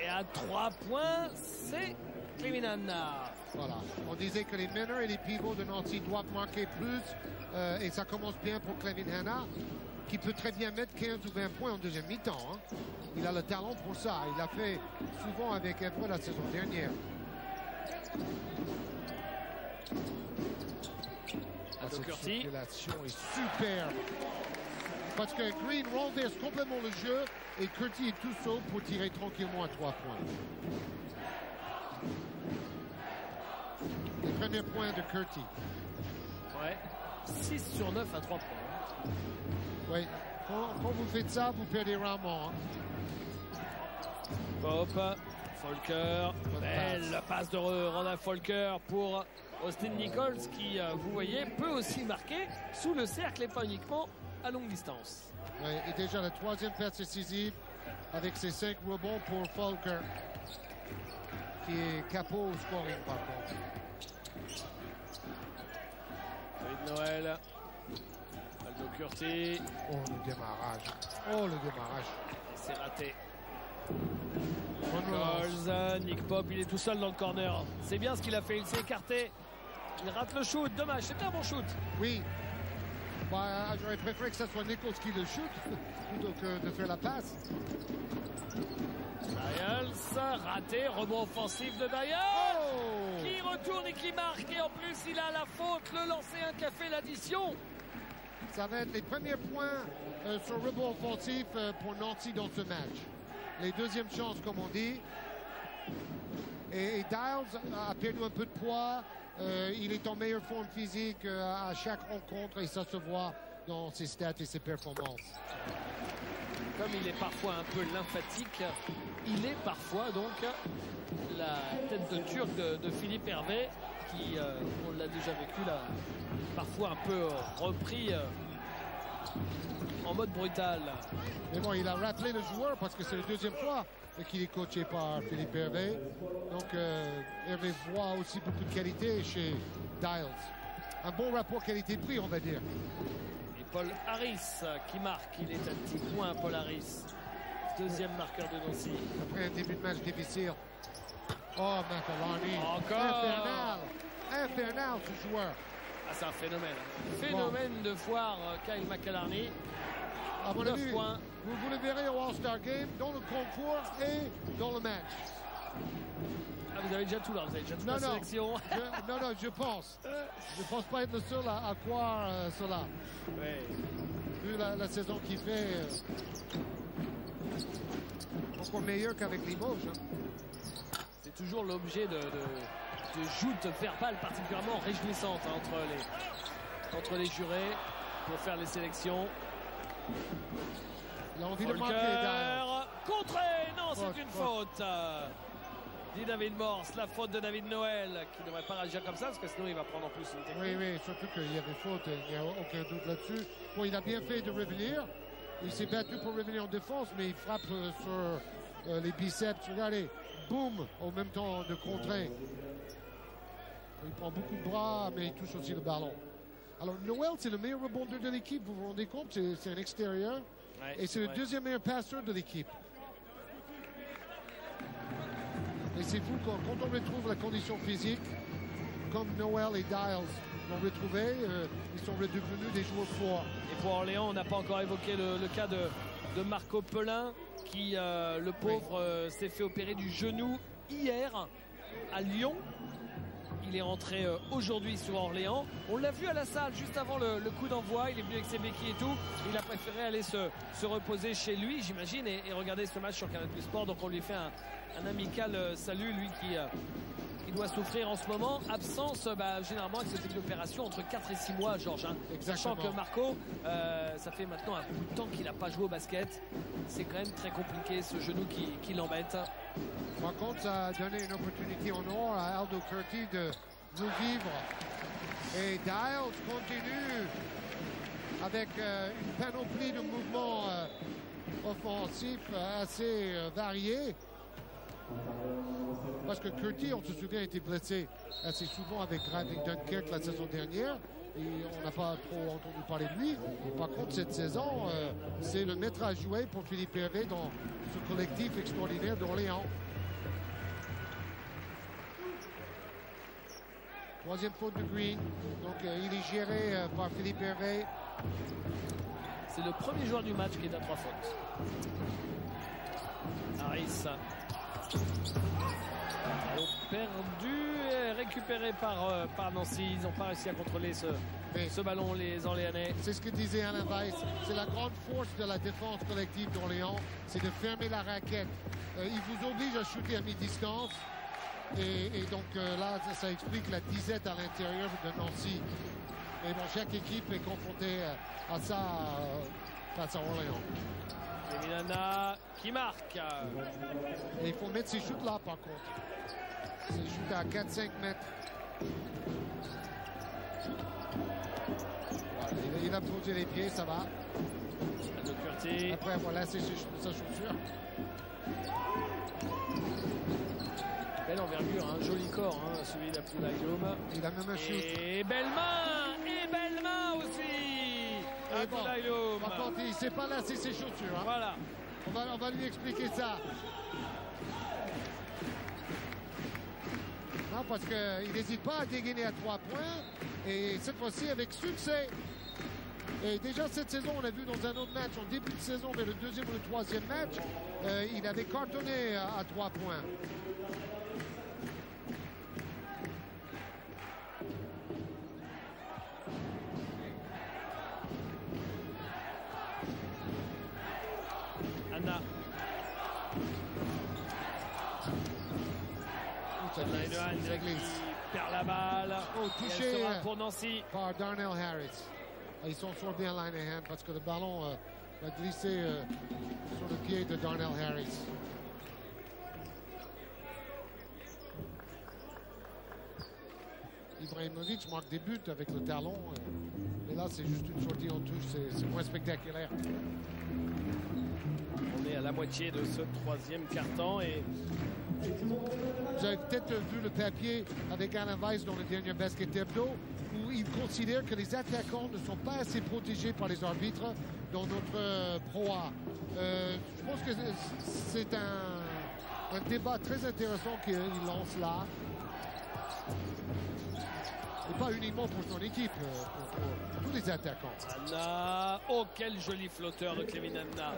Et à 3 points, c'est Clément Hanna. Voilà. On disait que les meneurs et les pivots de Nancy doivent marquer plus. Et ça commence bien pour Clément Hanna, qui peut très bien mettre 15 ou 20 points en deuxième mi-temps. Hein. Il a le talent pour ça. Il l'a fait souvent avec Évreux la saison dernière. Cette circulation est superbe. Parce que Green renverse complètement le jeu et Curti est tout seul pour tirer tranquillement à 3 points. Les premiers points de Curti. Ouais. 6 sur 9 à 3 points. Oui. Quand vous faites ça, vous perdez rarement. Hein. Pop, Folker, belle passe de Randall Folker pour Austin Nichols qui, vous voyez, peut aussi marquer sous le cercle et pas uniquement à longue distance. Oui, et déjà la 3e passe décisive avec ses 5 rebonds pour Folker qui est capot au scoring par contre. David Noël, Aldo Curti. Oh le démarrage. Oh le démarrage. C'est raté. Nichols, Nick Pop, il est tout seul dans le corner. C'est bien ce qu'il a fait, il s'est écarté. Il rate le shoot, dommage, c'était un bon shoot. Oui. Bah, j'aurais préféré que ce soit Nichols qui le shoot plutôt que de faire la passe. Dials, raté, rebond offensif de Dials. Oh! Qui retourne et qui marque. Et en plus, il a la faute, le lancer un qui a fait l'addition. Ça va être les premiers points sur rebond offensif pour Nancy dans ce match. Les deuxièmes chances, comme on dit. Et Dials a perdu un peu de poids. Il est en meilleure forme physique à chaque rencontre et ça se voit dans ses stats et ses performances. Comme il est parfois un peu lymphatique, il est parfois donc la tête de turc de Philippe Hervé qui, on l'a déjà vécu là, parfois un peu repris en mode brutal. Mais bon, il a rappelé le joueur parce que c'est la deuxième fois qu'il est coaché par Philippe Hervé. Donc Hervé voit aussi beaucoup de qualité chez Dials. Un bon rapport qualité-prix, on va dire. Et Paul Harris qui marque. Il est à 10 points, Paul Harris. Deuxième marqueur de Nancy. Après un début de match difficile. Oh, McAlarney. Encore. Infernal ce joueur. Ah, c'est un phénomène. Phénomène de foire, Kyle McAlarney. À mon 9 avis, points. vous le verrez au All-Star Game, dans le concours et dans le match. Ah, vous avez déjà tout là, vous avez déjà toute la sélection. Je pense. Je pense pas être le seul à croire cela. Ouais. Vu la saison qu'il fait, encore meilleur qu'avec Limoges. Hein. C'est toujours l'objet de joutes verbales particulièrement réjouissantes hein, entre les jurés pour faire les sélections. Il a envie de marquer. Contré. Non, c'est une faute. Dit David Morse, la faute de David Noël qui ne devrait pas réagir comme ça parce que sinon il va prendre en plus une technique. Oui, surtout qu'il y avait faute, il n'y a aucun doute là-dessus. Bon, il a bien fait de revenir. Il s'est battu pour revenir en défense, mais il frappe sur les biceps. Regardez, boum, en même temps de contrer. Il prend beaucoup de bras, mais il touche aussi le ballon. Alors, Noël, c'est le meilleur rebondeur de l'équipe, vous vous rendez compte? C'est un extérieur. Ouais, et c'est le deuxième meilleur passeur de l'équipe. Et c'est fou, quand on retrouve la condition physique, comme Noël et Dials l'ont retrouvé, ils sont redevenus des joueurs forts. Et pour Orléans, on n'a pas encore évoqué le cas de Marco Pelin, qui, le pauvre, s'est fait opérer du genou hier à Lyon. Il est rentré aujourd'hui sur Orléans. On l'a vu à la salle juste avant le coup d'envoi. Il est venu avec ses béquilles et tout. Il a préféré aller se reposer chez lui, j'imagine, et regarder ce match sur Canal+ Sport. Donc on lui fait un amical salut, lui qui doit souffrir en ce moment. Absence, généralement, avec ce type d'opération, entre 4 et 6 mois, Georges. Hein. Sachant que Marco, ça fait maintenant un bout de temps qu'il n'a pas joué au basket. C'est quand même très compliqué, ce genou qui l'embête. Par contre, ça a donné une opportunité en or à Aldo Curti de nous vivre. Et Dials continue avec une panoplie de mouvements offensifs assez variés. Parce que Curti, on se souvient, a été blessé assez souvent avec Graving Dunkerque la saison dernière. Et on n'a pas trop entendu parler de lui. Par contre, cette saison, c'est le maître à jouer pour Philippe Hervé dans ce collectif extraordinaire d'Orléans. Troisième faute de Green. Donc, il est géré par Philippe Hervé. C'est le premier joueur du match qui est à 3 fautes. Harris. Ballon perdu et récupéré par Nancy. Ils n'ont pas réussi à contrôler ce ballon, les Orléanais. C'est ce que disait Alain Weiss. C'est la grande force de la défense collective d'Orléans, c'est de fermer la raquette. Ils vous obligent à shooter à mi-distance. Et donc là, ça explique la disette à l'intérieur de Nancy. Mais bon, chaque équipe est confrontée à ça face à Orléans. Levinana qui marque. Et il faut mettre ces shoots là, par contre. Ces shoots à 4-5 mètres. Voilà, il a posé les pieds, ça va. Doherty. Après, voilà, c'est sa chaussure. Belle envergure, un joli corps, hein, celui d'Abdoulaye Loum. Il a même un shoot. Et belle main aussi. Abdoulaye Loum. Par contre, il ne sait pas lasser ses chaussures. Hein. Voilà. On va lui expliquer ça. Non, parce qu'il n'hésite pas à dégainer à 3 points. Et cette fois-ci, avec succès. Et déjà cette saison, on l'a vu dans un autre match, en début de saison, mais le deuxième ou le troisième match, il avait cartonné à 3 points. Anna. Qui perd la balle. Touché pour Nancy. Par Darnell Harris. Ils sont sur bien Linehan parce que le ballon va glisser sur le pied de Darnell Harris. Ibrahimovic marque des buts avec le talon. Mais là, c'est juste une sortie en touche. C'est moins spectaculaire. On est à la moitié de ce troisième quart-temps et vous avez peut-être vu le papier avec Alain Weiss dans le dernier Basket Hebdo où il considère que les attaquants ne sont pas assez protégés par les arbitres dans notre Pro A. Je pense que c'est un débat très intéressant qu'il lance là. Et pas uniquement pour son équipe, pour tous les attaquants. Anna, oh quel joli flotteur de Clément Anna.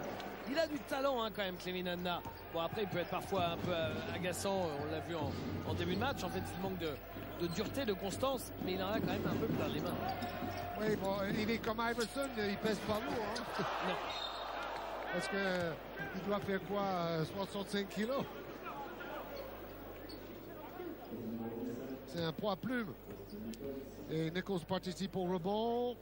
Il a du talent hein, quand même Clément Anna. Bon après il peut être parfois un peu agaçant, on l'a vu en début de match. En fait il manque de dureté, de constance, mais il en a quand même un peu plein les mains. Oui bon, il est comme Iverson, il pèse pas lourd. Hein. Non. Parce qu'il doit faire quoi, 65 kilos. C'est un poids plume. Et Nichols participe au rebond.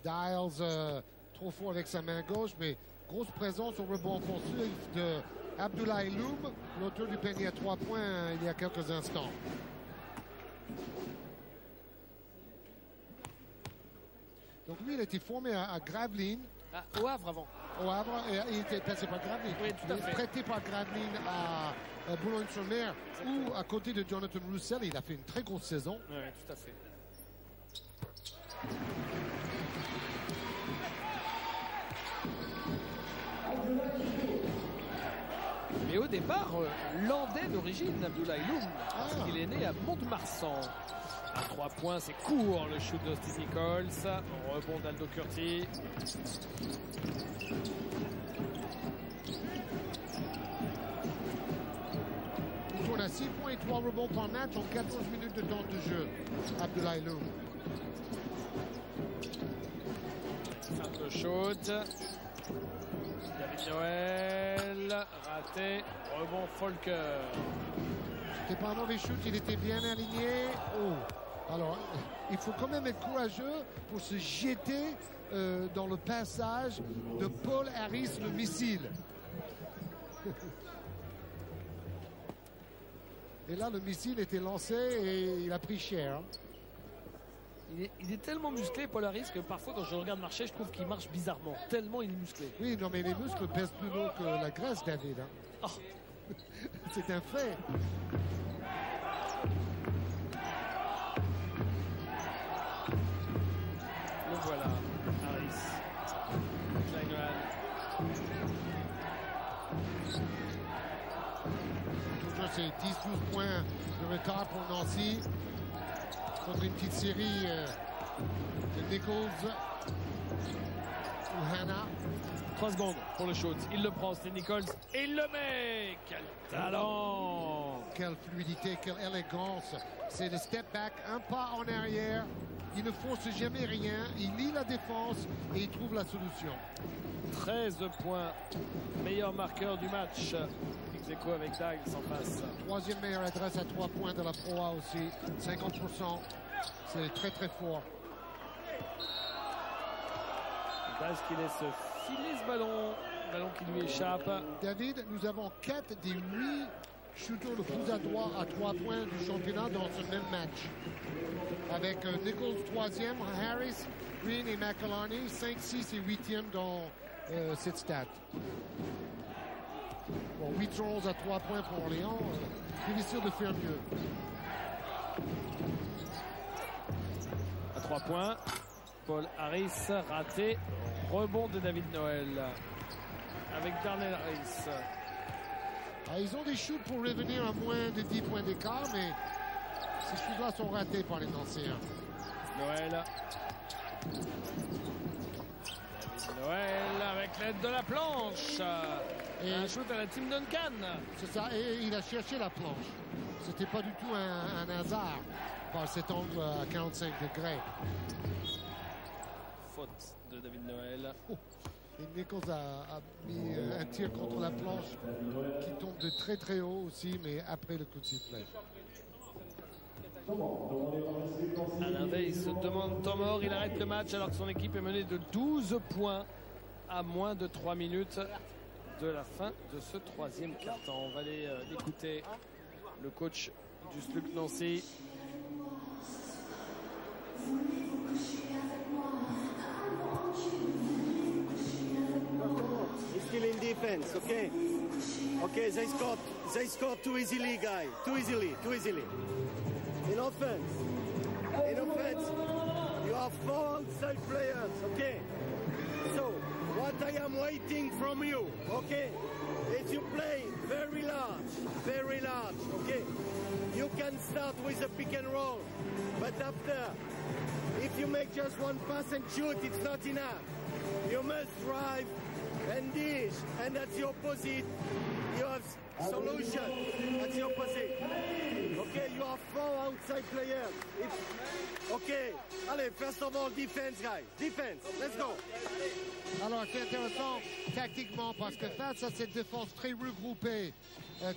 Dials trop fort avec sa main gauche, mais grosse présence au rebond offensif de Abdoulaye Loum, l'auteur du panier à 3 points il y a quelques instants. Donc lui, il a été formé à Gravelines. Ah, au Havre avant. Au Havre, et il était passé par Gravelines. Oui, tout à fait. Prêté par Gravelines à Boulogne-sur-Mer, où à côté de Jonathan Roussel, il a fait une très grosse saison. Oui, tout à fait. Mais au départ, landais d'origine, Abdoulaye Loum, parce qu'il est né à Mont-de-Marsan. À 3 points, c'est court le shoot d'Austin Nichols. Rebond d'Aldo Curti. Il tourne à 6 points et 3 rebonds par match en 14 minutes de temps de jeu. Abdoulaye Loum. Fin de shoot. David Noël, raté, rebond Folker. C'était pas un mauvais shoot, il était bien aligné. Oh. Alors, il faut quand même être courageux pour se jeter dans le passage de Paul Harris, le missile. Et là, le missile était lancé et il a pris cher. Il est tellement musclé, Paul Harris, que parfois, quand je regarde marcher, je trouve qu'il marche bizarrement. Tellement il est musclé. Oui, non, mais les muscles pèsent plus lourd que la graisse, David. Hein. Oh. C'est un fait. Le voilà, Harris. Kleinman. Toujours c'est 10-12 points de retard pour Nancy. Contre une petite série de Nichols. ou Hannah. 3 secondes pour le shoot. Il le prend, Austin Nichols, et il le met. Quel talent! Quelle fluidité, quelle élégance. C'est le step back, un pas en arrière. Il ne force jamais rien. Il lit la défense et il trouve la solution. 13 points. Meilleur marqueur du match. Ex-aequo avec Diles en face. Troisième meilleure adresse à 3 points de la Pro A aussi. 50%. C'est très très fort. Diles qui laisse filer ce ballon. Ballon qui lui échappe. David, nous avons 4 des 8 shooters le plus adroits à 3 points du championnat dans ce même match. Avec Nichols 3e, Harris, Green et McElharney 5, 6 et 8e dans cette stat. Bon, 8 rolls à 3 points pour Orléans. Difficile de faire mieux. À 3 points. Paul Harris raté. Rebond de David Noël. Avec Darnell Harris. Ah, ils ont des shoots pour revenir à moins de 10 points d'écart, mais ces shoots-là sont ratés par les anciens. Noël. Noël avec l'aide de la planche. Et un shoot à la Tim Duncan. C'est ça, et il a cherché la planche. C'était pas du tout un hasard par cet angle à 45 degrés. Faute de David Noël. Oh. Et Nichols a mis un tir contre la planche qui tombe de très très haut aussi, mais après le coup de sifflet. Alain Veil se demande temps mort. Il arrête le match alors que son équipe est menée de 12 points à moins de 3 minutes de la fin de ce troisième quart-temps. On va aller écouter le coach du SLUC Nancy. He's still in defense, okay? Okay, they scored too easily, guy. Too easily. In offense, you have 4 outside players, okay? So, what I am waiting from you, okay, is you play very large, okay? You can start with a pick and roll, but after, if you make just one pass and shoot, it's not enough. You must drive and dish, and that's the opposite. You have solution. That's the opposite. Okay, you have 4 outside players. Okay, allez, first of all, defense, guys. Defense, let's go. Alors, c'est intéressant tactiquement parce que face à cette défense très regroupée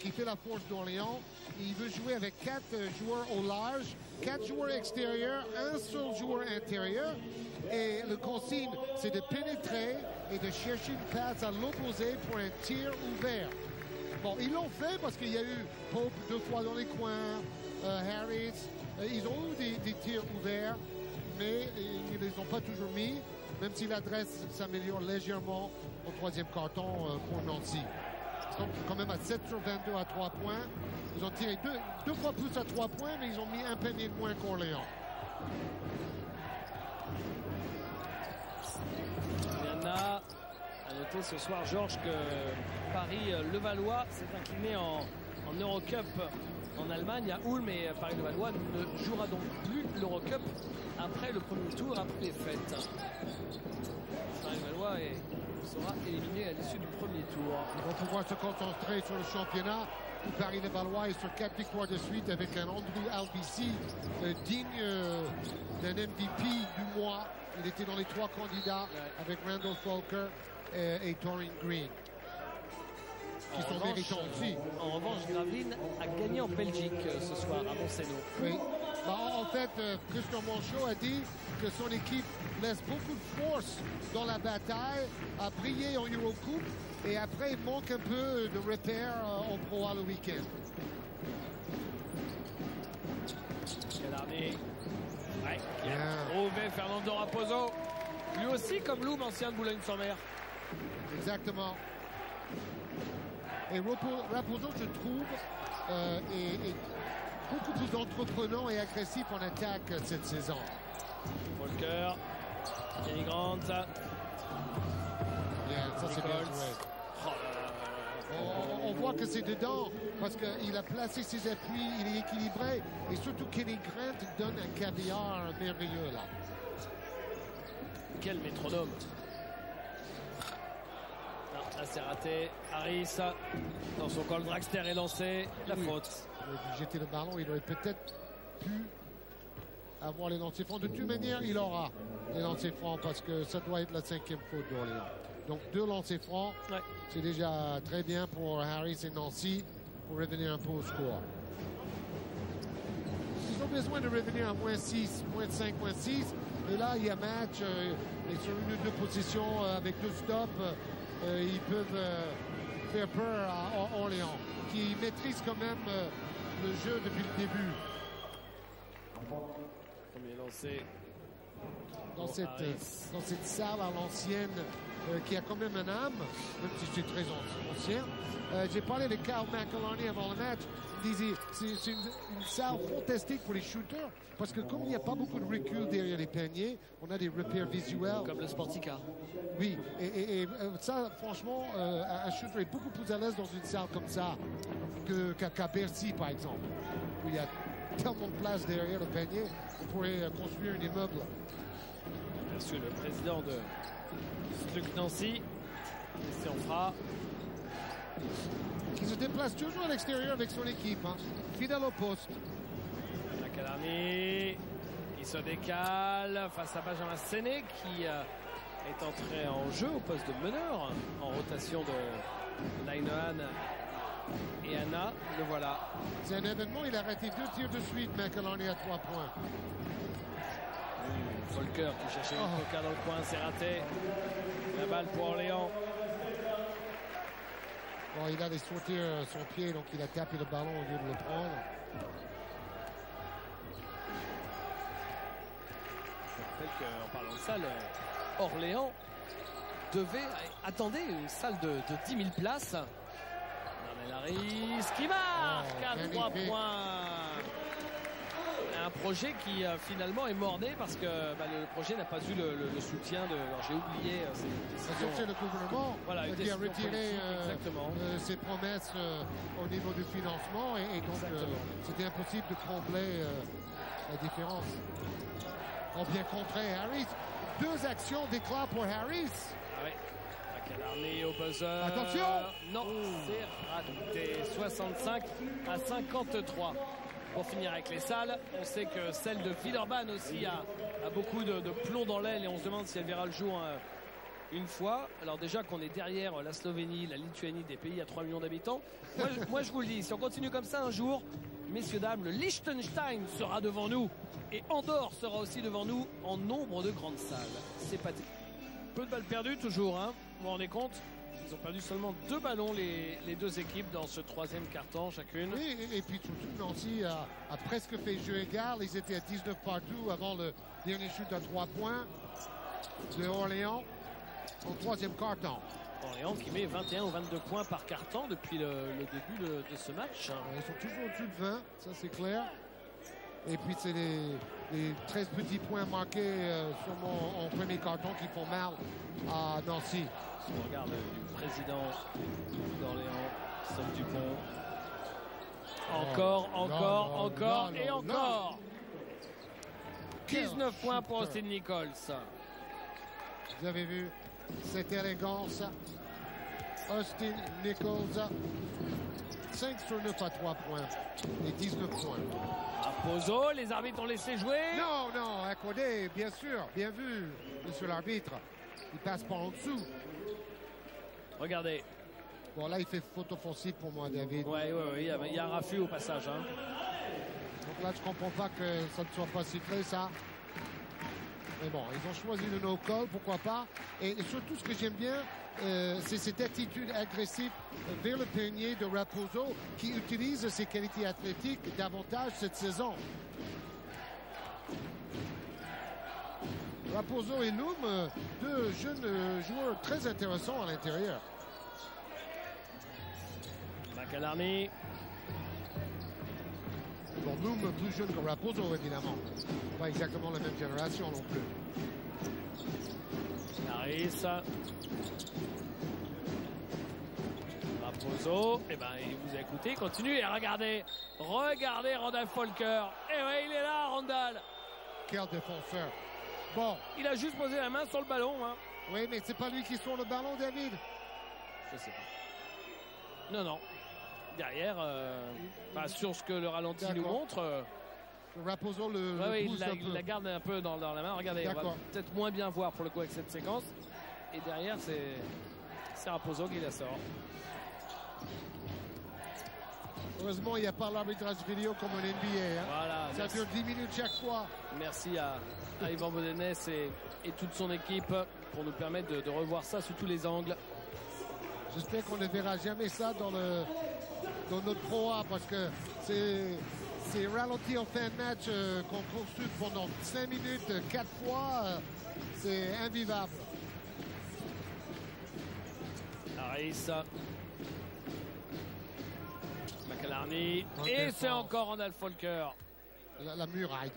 qui fait la force d'Orléans, il veut jouer avec 4 joueurs au large, 4 joueurs extérieurs, un seul joueur intérieur. Et le consigne, c'est de pénétrer et de chercher une passe à l'opposé pour un tir ouvert. Bon, ils l'ont fait parce qu'il y a eu Pope 2 fois dans les coins, Harris. Ils ont eu des tirs ouverts, mais ils ne les ont pas toujours mis, même si l'adresse s'améliore légèrement au troisième carton pour Nancy. Ils sont quand même à 7 sur 22 à 3 points. Ils ont tiré deux fois plus à 3 points, mais ils ont mis un panier de moins qu'Orléans. À noter ce soir, Georges, que Paris-Levallois s'est incliné en Eurocup en Allemagne à Ulm, et Paris-Levallois ne jouera donc plus l'Eurocup après le premier tour, après les fêtes. Paris-Levallois sera éliminé à l'issue du premier tour. Ils vont pouvoir se concentrer sur le championnat. Paris-Levallois est sur 4 victoires de suite avec un Andrew Albici digne d'un MVP du mois. Il était dans les 3 candidats avec Randall Falker et Torrin Green, qui sont méritants aussi. En revanche, Gravelines a gagné en Belgique ce soir à Montseno. Oui. En fait, Christian Monchot a dit que son équipe laisse beaucoup de force dans la bataille, a brillé en Eurocoupe, et après il manque un peu de repères en Pro A le week-end. Canardi. Ouais, qui a trouvé Fernando Raposo. Lui aussi, comme Loum, ancien de Boulogne-sur-Mer. Exactement. Et Raposo, je trouve, est beaucoup plus entreprenant et agressif en attaque cette saison. Walker, Kenny Grant. Bien, ça c'est bien joué. On voit que c'est dedans parce qu'il a placé ses appuis, il est équilibré, et surtout Kenny Grant donne un caviar merveilleux là. Quel métronome. Là, c'est raté. Harris, dans son col, Draxler est lancé. La faute. Il aurait dû jeter le ballon. Il aurait peut-être pu avoir les lancers francs. De toute manière, il aura les lancers francs parce que ça doit être la 5e faute d'Orléans. Donc 2 lancers francs, Ouais. c'est déjà très bien pour Harris et Nancy pour revenir un peu au score. Ils ont besoin de revenir à -6, -5, -6. Et là, il y a match. Et sur une ou deux positions avec 2 stops, ils peuvent faire peur à Orléans, qui maîtrise quand même le jeu depuis le début. Premier lancé. Dans Pour cette, Harris. dans cette salle à l'ancienne qui a quand même un âme, même si c'est très ancien. J'ai parlé avec Carl McElharney avant le match. Il disait c'est une salle fantastique pour les shooters parce que comme il n'y a pas beaucoup de recul derrière les paniers, on a des repères visuels. Comme le Sportica. Oui, et ça, franchement, un shooter est beaucoup plus à l'aise dans une salle comme ça qu'à Bercy, par exemple, où il y a tellement de place derrière le panier, on pourrait construire un immeuble. Bien sûr, le président de Sluc Nancy, Christian Fra. Qui se déplace toujours à l'extérieur avec son équipe, hein, fidèle au poste. McElharney, il se décale face à Benjamin Séné qui est entré en jeu au poste de meneur en rotation de Linehan et Anna. Le voilà. C'est un événement, il a raté 2 tirs de suite, McElharney à 3 points. Volker qui cherchait une coca dans le coin, c'est raté. La balle pour Orléans. Bon, il a sortir son pied, donc il a tapé le ballon au lieu de le prendre. Je rappelle qu'en parlant de salle, Orléans attendait une salle de 10 000 places. Darnell Harris qui marque à 3 magnifique. points. Un projet qui finalement est mort-né parce que le projet n'a pas eu le soutien de. Alors j'ai oublié cette décision. C'est le gouvernement Voilà, une qui a décision retiré politique, exactement. ses promesses au niveau du financement et donc c'était impossible de combler la différence. On bien contré Harris. 2 actions d'éclat pour Harris. Ah ouais. McElharney au buzzer. Attention. Non, c'est raté. 65 à 53. Pour finir avec les salles, on sait que celle de Villeurbanne aussi a beaucoup de plomb dans l'aile et on se demande si elle verra le jour une fois. Alors déjà qu'on est derrière la Slovénie, la Lituanie, des pays à 3 millions d'habitants. Moi je vous le dis, si on continue comme ça un jour, messieurs, dames, le Liechtenstein sera devant nous et Andorre sera aussi devant nous en nombre de grandes salles. C'est pathétique. Peu de balles perdues toujours, hein. Vous vous rendez compte ? Ils ont perdu seulement 2 ballons, les 2 équipes, dans ce 3e quart-temps chacune. Oui, et puis surtout, Nancy a presque fait jeu égal. Ils étaient à 19 partout avant le dernier shoot à 3 points de Orléans au 3e quart-temps. Orléans qui met 21 ou 22 points par quart-temps depuis le début de ce match. Ils sont toujours au-dessus de 20, ça c'est clair. Et puis c'est les 13 petits points marqués sûrement en premier quart-temps qui font mal à Nancy. Si on regarde le président d'Orléans, Saul Dupont. Encore et encore. 19 points pour Austin Nichols. Vous avez vu cette élégance. Austin Nichols, 5 sur 9 à 3 points et 19 points. Raposo, les arbitres ont laissé jouer. Non, accordé, bien sûr, bien vu, monsieur l'arbitre. Il passe par en dessous. Regardez. Bon, là, il fait faute offensive pour moi, David. Oui, il y a un raffut au passage. Hein. Donc là, je comprends pas que ça ne soit pas sifflé, ça. Mais bon, ils ont choisi le no-call, pourquoi pas. Et surtout, ce que j'aime bien, c'est cette attitude agressive vers le panier de Raposo qui utilise ses qualités athlétiques davantage cette saison. Raposo et Loom, 2 jeunes joueurs très intéressants à l'intérieur. McElharney. Bon, Loom plus jeune que Raposo, évidemment. Pas exactement la même génération non plus. Harris. Raposo. Eh ben, il vous a écouté. Continue et regardez. Regardez Randall Folker. Eh ouais, il est là, Randall. Quel défenseur. Bon. Il a juste posé la main sur le ballon. Hein. Oui, mais c'est pas lui qui sort le ballon, David. Je sais pas. Non. Derrière, sur ce que le ralenti nous montre. Raposo le pousse un peu. Il la garde un peu dans la main. Regardez, on va peut-être moins bien voir pour le coup avec cette séquence. Et derrière, c'est Raposo qui la sort. Heureusement, il n'y a pas l'arbitrage vidéo comme en NBA. Hein. Voilà, ça dure 10 minutes chaque fois. Merci à Ivan Bodenès et toute son équipe pour nous permettre de revoir ça sous tous les angles. J'espère qu'on ne verra jamais ça dans notre Pro A parce que c'est ralenti en fin de match qu'on construit pendant 5 minutes 4 fois. C'est invivable. Harris. McAlarney. Et c'est encore Randall Folker. La muraille.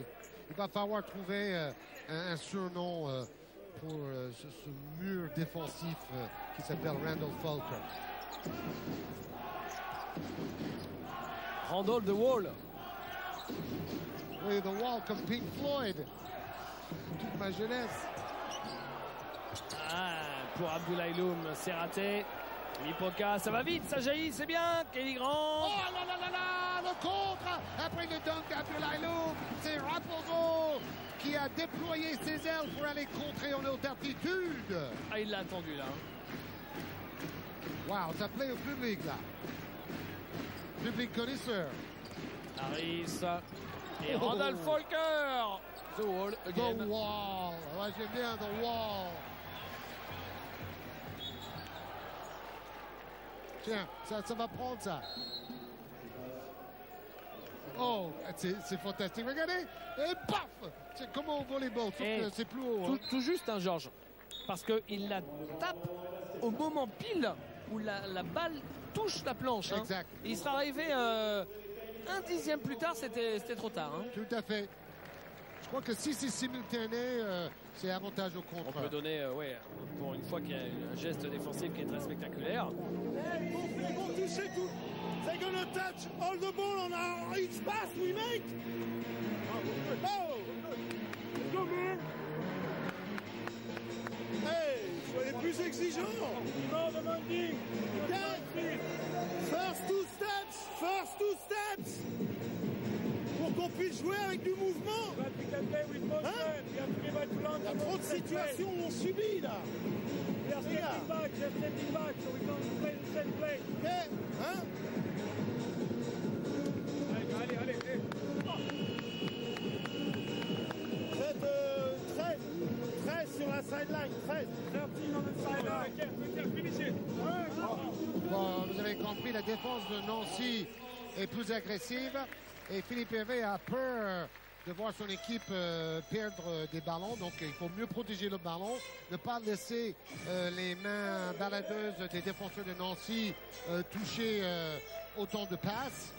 Il va falloir trouver un surnom pour ce mur défensif qui s'appelle Randall Folker. Randall The Wall. Oui, The Wall comme Pink Floyd. Toute ma jeunesse. Pour Abdoulaye Loum, c'est raté. Mipoka, ça va vite, ça jaillit, c'est bien. Kelly Grant. Oh là là là là, le contre. Après le dunk d'Abdoulaye Loum, c'est Raposo qui a déployé ses ailes pour aller contrer en haute altitude. Il l'a attendu là. Wow, ça plaît au public là. Public connaisseur. Harris et Randall Folker. The Wall again. The Wall. Ouais, j'aime bien The Wall. Tiens, ça va prendre ça. Oh, c'est fantastique. Regardez. Et paf! C'est comme au volleyball, sauf que c'est plus haut. Tout juste, hein, Georges. Parce qu'il la tape au moment pile où la balle touche la planche. Hein. Exact. Et il sera arrivé un dixième plus tard, c'était trop tard. Hein. Tout à fait. Je crois que si c'est simultané, c'est avantage au contre. On peut donner, pour une fois qu'il y a un geste défensif qui est très spectaculaire. They won't touch it. They're gonna touch all the ball on our each pass we make. Oh! Go, man! Hey, soyez plus exigeants. Okay. First two steps. Pour qu'on puisse jouer avec du mouvement. Hein? Il y a trop de situations où on subit là. Okay, hein? Faites 13 sur la sideline, 13. Bon, vous avez compris, la défense de Nancy est plus agressive et Philippe Hervé a peur de voir son équipe perdre des ballons. Donc, il faut mieux protéger le ballon, ne pas laisser les mains baladeuses des défenseurs de Nancy toucher autant de passes.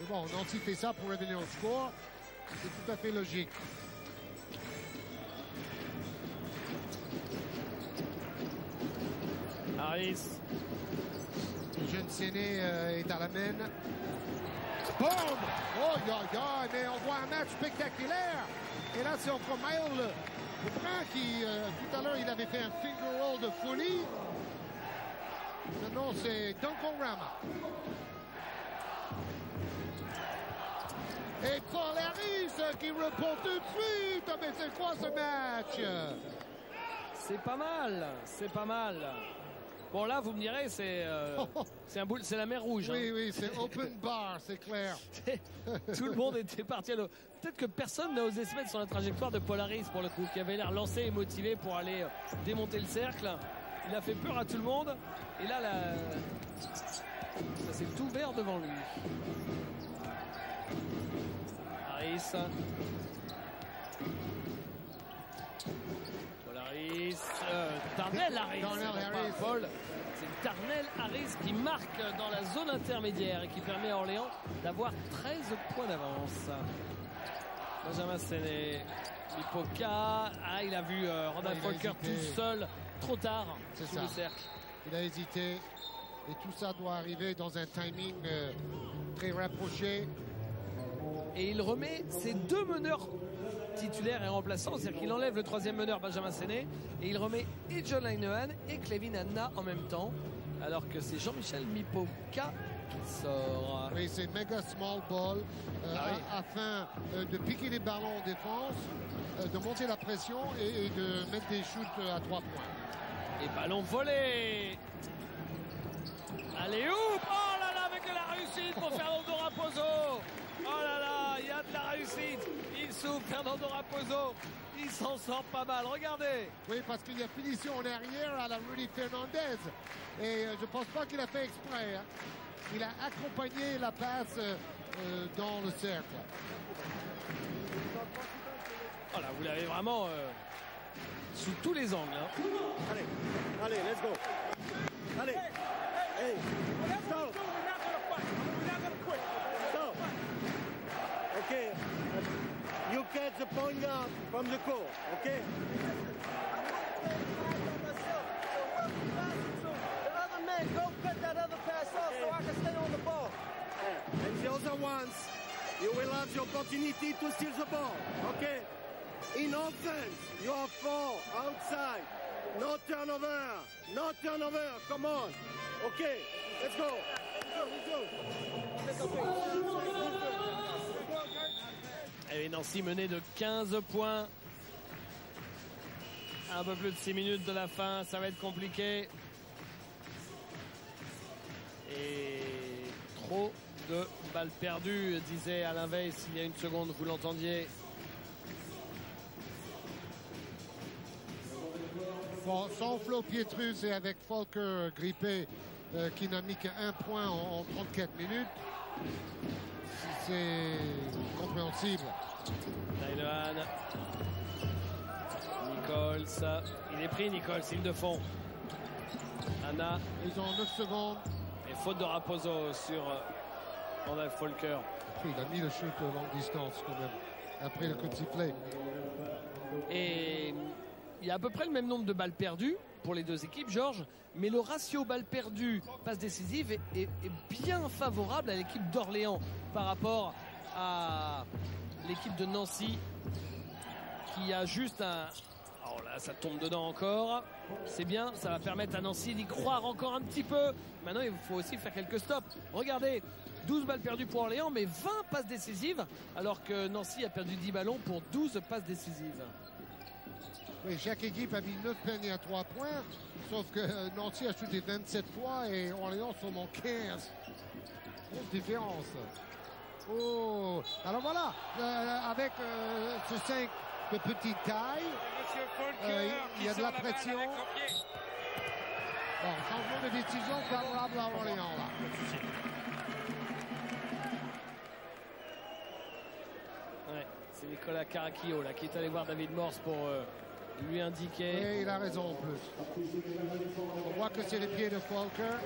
Mais bon, Nancy fait ça pour revenir au score. C'est tout à fait logique. Harris. Le jeune Séné est à la main. Boum! Oh, mais on voit un match spectaculaire. Et là, c'est encore Maël Lebrun qui, tout à l'heure, il avait fait un finger roll de folie. Maintenant, c'est Dunkorama. Et Paul Harris qui répond tout de suite. Mais c'est quoi ce match? C'est pas mal. Bon, là, vous me direz, c'est la mer Rouge. Oui, c'est open bar, c'est clair. Tout le monde était parti à l'eau. Peut-être que personne n'a osé se mettre sur la trajectoire de Paul Harris, pour le coup, qui avait l'air lancé et motivé pour aller démonter le cercle. Il a fait peur à tout le monde. Et là, ça s'est ouvert devant lui. Harris. Paul Harris. Darnell Harris. Paul. C'est Darnell Harris qui marque dans la zone intermédiaire et qui permet à Orléans d'avoir 13 points d'avance. Benjamin Séné. Mipoka. Il a vu Randall Folker tout seul, trop tard, sous le cercle. Il a hésité. Et tout ça doit arriver dans un timing très rapproché. Et il remet ses deux meneurs titulaire et remplaçant, c'est-à-dire qu'il enlève le troisième meneur Benjamin Séné et il remet et John Linehan et Clevin Hanna en même temps, alors que c'est Jean-Michel Mipoka qui sort. Oui, c'est méga small ball afin de piquer les ballons en défense, de monter la pression et de mettre des shoots à 3 points. Et ballon volé. Allez, oup! Oh là là, avec de la réussite pour Fernando Raposo. Oh là là, il y a de la réussite. Il souffle, Fernando Raposo. Il s'en sort pas mal, regardez. Oui, parce qu'il y a finition en arrière à la Rudy Fernandez. Et je pense pas qu'il a fait exprès. Hein. Il a accompagné la passe dans le cercle. Oh là, vous l'avez vraiment sous tous les angles. Hein. Allez, allez, let's go. Allez. Hey, stop. Stop. Okay. You get the point guard from the court, okay? The other man, go cut that other pass off so I can stay on the ball. And the other ones, you will have the opportunity to steal the ball, okay? In offense, you have 4 outside. No turnover. No turnover. Come on. Okay, let's go. Et Nancy menée de 15 points. Un peu plus de 6 minutes de la fin, ça va être compliqué. Et trop de balles perdues, disait Alain Weiss il y a une seconde, vous l'entendiez. Bon, sans Flo Pietrus et avec Volker grippé qui n'a mis qu'un point en 34 minutes, c'est compréhensible. Linehan. Nichols. Il est pris, Nichols, il de fond. Hanna. Ils ont 9 secondes. Et faute de Raposo sur Randall Volker. Il a mis le shoot longue distance quand même, après le coup de sifflet. Et il y a à peu près le même nombre de balles perdues pour les deux équipes, Georges, mais le ratio balles perdues, passes décisives est bien favorable à l'équipe d'Orléans par rapport à l'équipe de Nancy qui a juste un... Oh là, ça tombe dedans encore. C'est bien, ça va permettre à Nancy d'y croire encore un petit peu. Maintenant, il faut aussi faire quelques stops. Regardez, 12 balles perdues pour Orléans, mais 20 passes décisives, alors que Nancy a perdu 10 ballons pour 12 passes décisives. Oui, chaque équipe a mis 9 paniers à 3 points, sauf que Nancy a shooté 27 fois et Orléans seulement 15. Grosse différence. Oh, alors voilà, avec ce 5 de petite taille, il y a de la pression. Bon, changement de décision favorable à Orléans là. Ouais, c'est Nicolas Caracchio là qui est allé voir David Morse pour lui indiquer. Et il a raison en plus. On voit que c'est les pieds de Volker.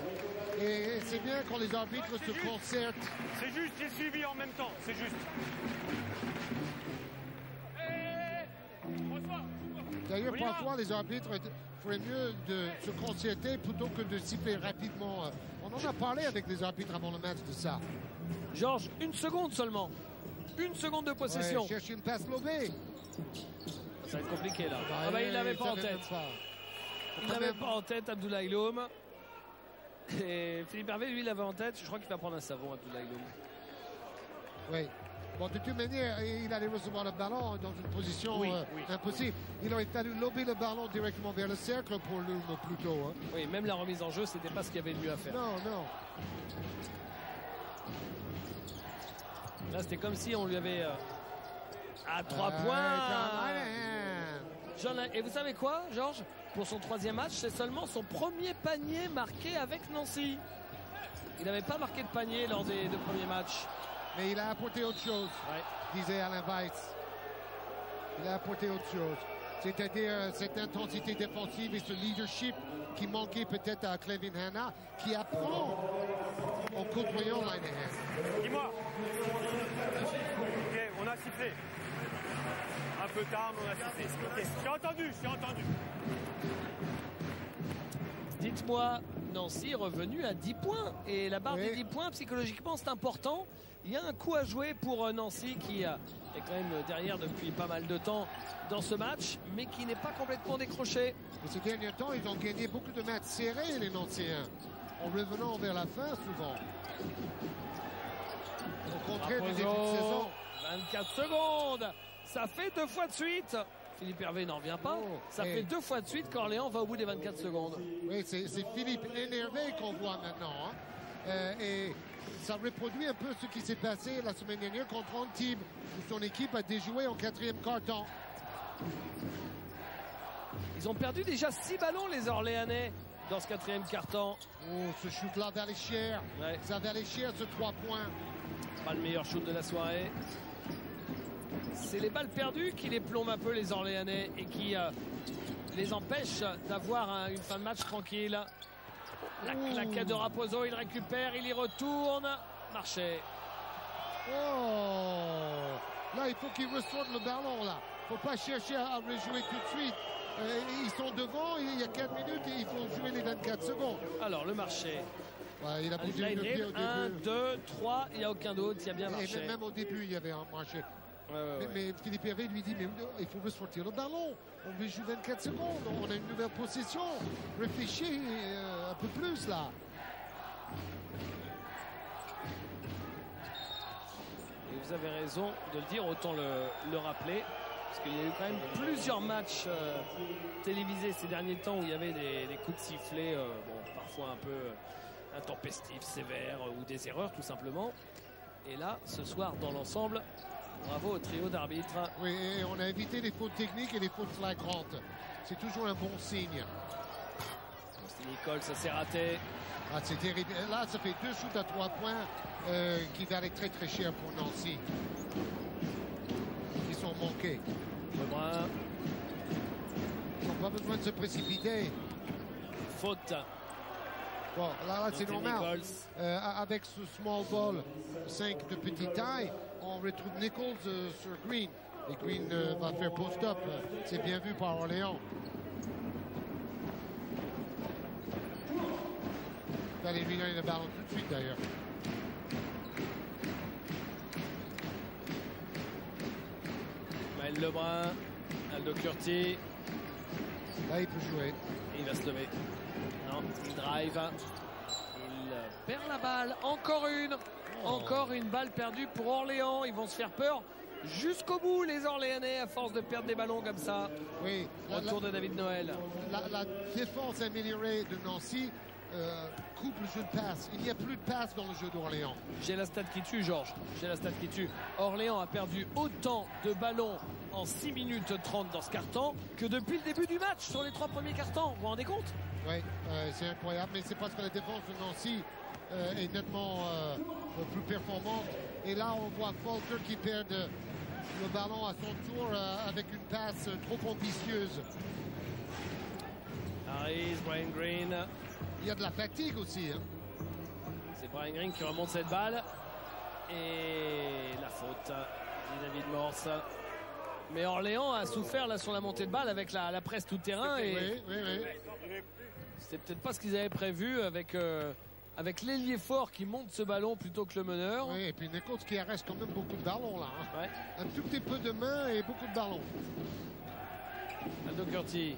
Et c'est bien quand les arbitres se concertent. C'est juste, j'ai suivi en même temps, c'est juste. D'ailleurs, parfois, les arbitres feraient mieux de se concerter plutôt que de siffler rapidement. On en a parlé avec les arbitres avant le match de ça. Georges, 1 seconde seulement. 1 seconde de possession. Ouais, cherche une passe lobée. Ça va être compliqué là. Ah bah, il l'avait pas en tête. Il l'avait pas en tête, Abdoulaye Loum. Et Philippe Hervé, lui, il l'avait en tête. Je crois qu'il va prendre un savon, Abdoulaye Loum. Oui. Bon, de toute manière, il allait recevoir le ballon dans une position impossible. Il aurait fallu lober le ballon directement vers le cercle pour Loum plutôt. Hein. Oui, même la remise en jeu, c'était pas ce qu'il y avait de mieux à faire. Non, non. Là, c'était comme si on lui avait... à 3 points. Et vous savez quoi, Georges? Pour son 3e match, c'est seulement son premier panier marqué avec Nancy. Il n'avait pas marqué de panier lors des 2 premiers matchs. Mais il a apporté autre chose, disait Alain Weiss. Il a apporté autre chose. C'est-à-dire cette intensité défensive et ce leadership qui manquait peut-être à Clevin Hanna, qui apprend en côtoyant Linehan. Dis-moi. Ok, on a sifflé. Un peu tard, mais on a sifflé. Okay. J'ai entendu. Dites-moi, Nancy est revenu à 10 points. Et la barre des 10 points, psychologiquement, c'est important. Il y a un coup à jouer pour Nancy qui est quand même derrière depuis pas mal de temps dans ce match, mais qui n'est pas complètement décroché. Et ces derniers temps, ils ont gagné beaucoup de matchs serrés, les Nancéens, en revenant vers la fin souvent. Au contraire du début de saison. 24 secondes. Ça fait 2 fois de suite. Philippe Hervé n'en revient pas. Ça fait 2 fois de suite qu'Orléans va au bout des 24 secondes. Oui, c'est Philippe énervé qu'on voit maintenant. Et ça reproduit un peu ce qui s'est passé la semaine dernière contre Antibes, où son équipe a déjoué en 4e quart-temps. Ils ont perdu déjà 6 ballons, les Orléanais, dans ce 4e quart-temps. Oh, ce shoot-là vers les Chiers. Ouais. Ça vers les Chiers, ce 3 points. Pas le meilleur shoot de la soirée. C'est les balles perdues qui les plombent un peu, les Orléanais, et qui les empêchent d'avoir une fin de match tranquille. La claquette de Raposo, il récupère, il y retourne. Marché. Oh, là, il faut qu'ils ressortent le ballon, là. Il ne faut pas chercher à rejouer tout de suite. Ils sont devant, il y a 4 minutes et il faut jouer les 24 secondes. Alors, le marché. Ouais, il a bougé le pied au début. 1, 2, 3, il n'y a aucun d'autre, il y a bien marché. Et même au début, il y avait un marché. Ouais. Mais Philippe Hervé lui dit, mais il faut ressortir le ballon. On veut jouer 24 secondes, on a une nouvelle possession. Réfléchis un peu plus, là. Et vous avez raison de le dire, autant le rappeler. Parce qu'il y a eu quand même plusieurs matchs télévisés ces derniers temps où il y avait des coups de sifflet, parfois un peu intempestifs, sévères, ou des erreurs tout simplement. Et là, ce soir, dans l'ensemble, bravo au trio d'arbitres. Oui, et on a évité les fautes techniques et les fautes flagrantes. C'est toujours un bon signe. Nicole, ça s'est raté. Ah, c'est terrible. Là, ça fait 2 shoots à 3 points qui valaient très très cher pour Nancy. Ils sont manqués. Lebrun. Ils n'ont pas besoin de se précipiter. Faute. Bon, là c'est normal. Avec ce small ball 5 de petite taille, on retrouve Nichols sur Green. Et Green va faire post-up. C'est bien vu par Orléans. Il va aller lui donner le ballon tout de suite d'ailleurs. Maël Lebrun, Aldo Curti. Là, il peut jouer. Il va se lever. Non, il drive. Il perd la balle. Encore une. Encore une balle perdue pour Orléans. Ils vont se faire peur jusqu'au bout, les Orléanais, à force de perdre des ballons comme ça. Oui. Retour de David Noël. La défense améliorée de Nancy coupe le jeu de passe. Il n'y a plus de passe dans le jeu d'Orléans. J'ai la stat qui tue, Georges. J'ai la stat qui tue. Orléans a perdu autant de ballons en 6 minutes 30 dans ce carton que depuis le début du match sur les 3 premiers cartons. Vous vous rendez compte? Oui, c'est incroyable. Mais c'est parce que la défense de Nancy est nettement plus performante. Et là, on voit Falter qui perd le ballon à son tour avec une passe trop ambitieuse. Harris, Brian Green. Il y a de la fatigue aussi. Hein. C'est Brian Green qui remonte cette balle. Et la faute dit David Morse. Mais Orléans a souffert là sur la montée de balle avec la presse tout terrain. Et oui. c'était peut-être pas ce qu'ils avaient prévu avec l'ailier fort qui monte ce ballon plutôt que le meneur. Oui, et puis Nichols qui arrête quand même beaucoup de ballons là. Hein. Ouais. Un tout petit peu de main et beaucoup de ballons. Aldo Curti.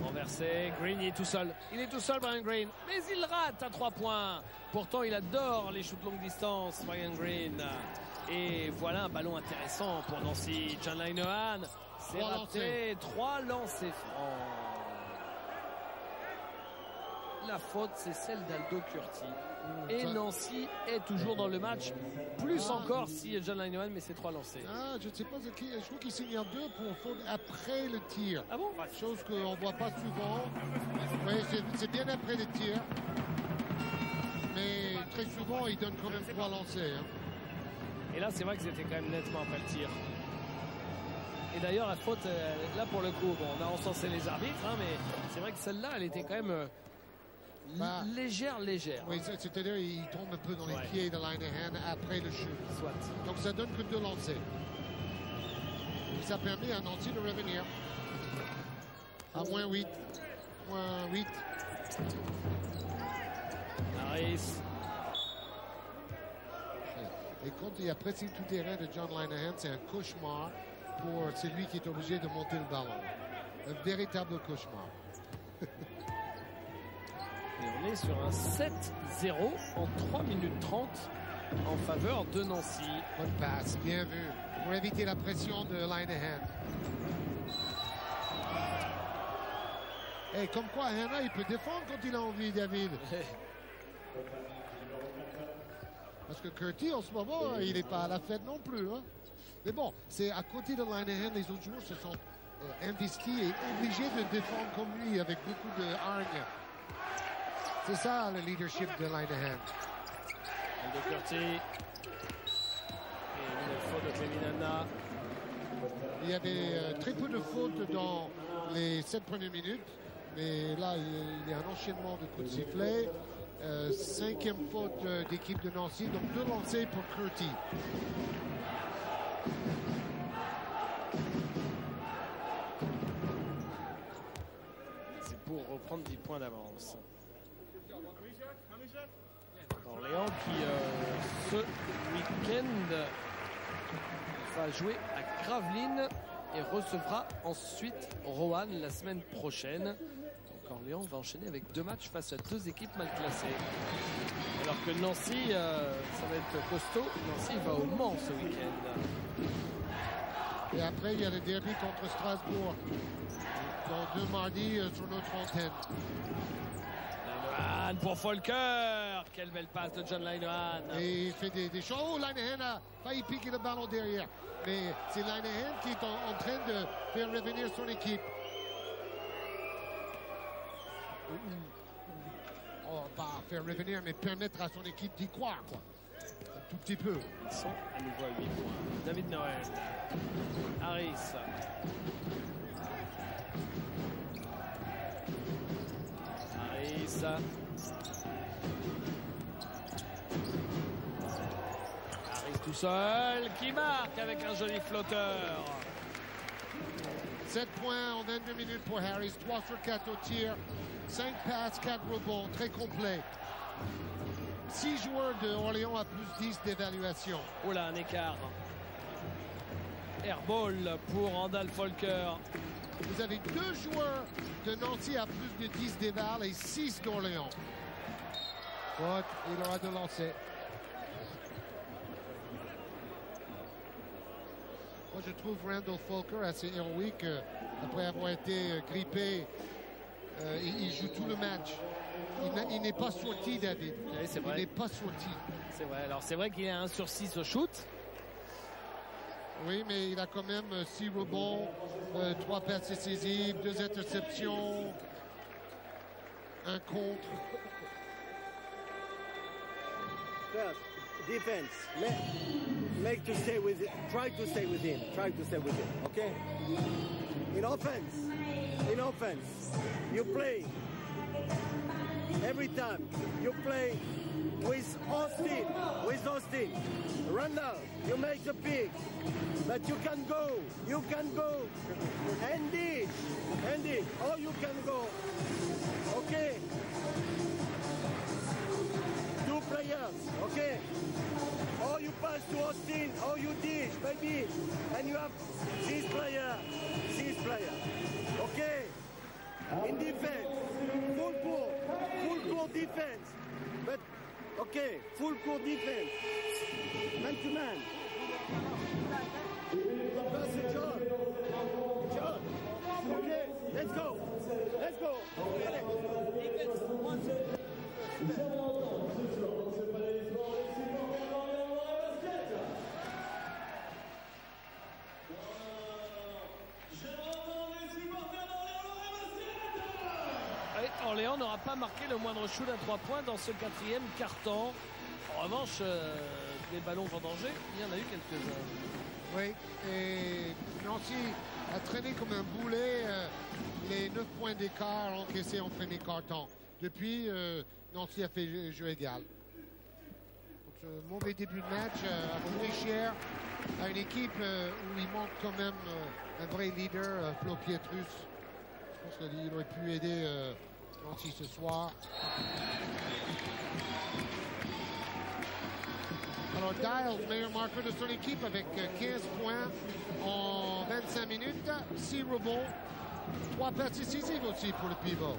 Renversé, Green il est tout seul. Il est tout seul, Brian Green. Mais il rate à 3 points. Pourtant, il adore les shoots longue distance, Brian Green. Et voilà un ballon intéressant pour Nancy. John Linehan, c'est raté. 3 lancers francs. La faute, c'est celle d'Aldo Curti. Et Nancy est toujours dans le match. Plus encore si John Linehan met ses 3 lancers. Ah, je ne sais pas, je trouve qu'il signe 2 pour faute après le tir. Ah bon? Chose qu'on ne voit pas souvent. Oui, c'est bien après le tir. Mais très souvent, il donne quand même 3 lancers. Hein. Et là, c'est vrai que c'était quand même nettement après le tir. Et d'ailleurs, la faute, là pour le coup, bon, on a encensé les arbitres, hein, mais c'est vrai que celle-là, elle était quand même légère. Oui, c'est-à-dire il tombe un peu dans les pieds de Linehan après le shoot. Soit. Donc ça donne que 2 lancers. Et ça permet à Nancy de revenir. À -8. -8. Harris. Et quand il y a pressing tout terrain de John Linehan, c'est un cauchemar pour celui qui est obligé de monter le ballon. Un véritable cauchemar. Et on est sur un 7-0 en 3 minutes 30 en faveur de Nancy. Bonne passe, bien vu. Pour éviter la pression de Linehan. Et comme quoi, Hanna, il peut défendre quand il a envie, David. Parce que Curtis, en ce moment, il n'est pas à la fête non plus. Hein. Mais bon, c'est à côté de Linehan, les autres joueurs se sont investis et obligés de défendre comme lui, avec beaucoup de hargne. C'est ça, le leadership de Linehan. De Curtis. Et une faute de Clevinana. Il y avait très peu de fautes dans les 7 premières minutes. Mais là, il y a un enchaînement de coups de sifflet. 5e faute d'équipe de Nancy, donc 2 lancers pour Curtis. C'est pour reprendre 10 points d'avance. Orléans qui, ce week-end, va jouer à Gravelines et recevra ensuite Roanne la semaine prochaine. Donc Orléans va enchaîner avec 2 matchs face à 2 équipes mal classées. Alors que Nancy, ça va être costaud. Nancy va au Mans ce week-end. Et après, il y a le derby contre Strasbourg. Dans 2 mardis sur notre antenne. Linehan pour Folker. Quelle belle passe de John Linehan. Et il fait des choses. Oh, Linehan a failli piquer le ballon derrière. Mais c'est Linehan qui est en train de faire revenir son équipe. Oh, pas faire revenir, mais permettre à son équipe d'y croire, quoi. Un tout petit peu. Ils sont à nouveau à 8 points. David Noël. Harris. Harris. Harris tout seul, qui marque avec un joli flotteur. 7 points en 22 minutes pour Harris, 3 sur 4 au tir, 5 passes, 4 rebonds, très complet. 6 joueurs de Orléans à plus 10 d'évaluation. Oh là, un écart. Airball pour Randall Folker. Vous avez 2 joueurs de Nancy à plus de 10 d'éval et 6 d'Orléans. Faute, il aura de lancer. Moi, je trouve Randall Folker assez héroïque. Après avoir été grippé, il joue tout le match. Il n'est pas sorti, David. Oui, c'est vrai. Il n'est pas sorti. C'est vrai. Alors, c'est vrai qu'il est à 1 sur 6 au shoot. Oui, mais il a quand même 6 rebonds, 3 passes décisives, 2 interceptions, 1 contre. First, defense. Make to stay with it. Try to stay with him. Try to stay with him. Okay? In offense, you play. Every time you play with Austin. Run now. You make the pick. But you can go. Andy. Oh, you can go. Okay. 2 players. Okay. Oh, you pass to Austin. Oh, you dish, baby. And you have this player. Okay. In defense. Full court defense. But, okay, full court defense. Man to man. Pass it, John. Okay, let's go. Orléans n'aura pas marqué le moindre shoot à 3 points dans ce 4e quart-temps. En revanche, les ballons vendangés, il y en a eu quelques-uns. Oui, et Nancy a traîné comme un boulet les 9 points d'écart encaissés en premier quart-temps. Depuis, Nancy a fait jeu égal. Donc, mauvais début de match a coûté cher à une équipe où il manque quand même un vrai leader, Flo Pietrus. Je pense qu'il aurait pu aider Nancy ce soir. Alors Dials, meilleur marqueur de son équipe avec 15 points en 25 minutes, 6 rebonds, 3 passes décisives aussi pour le pivot.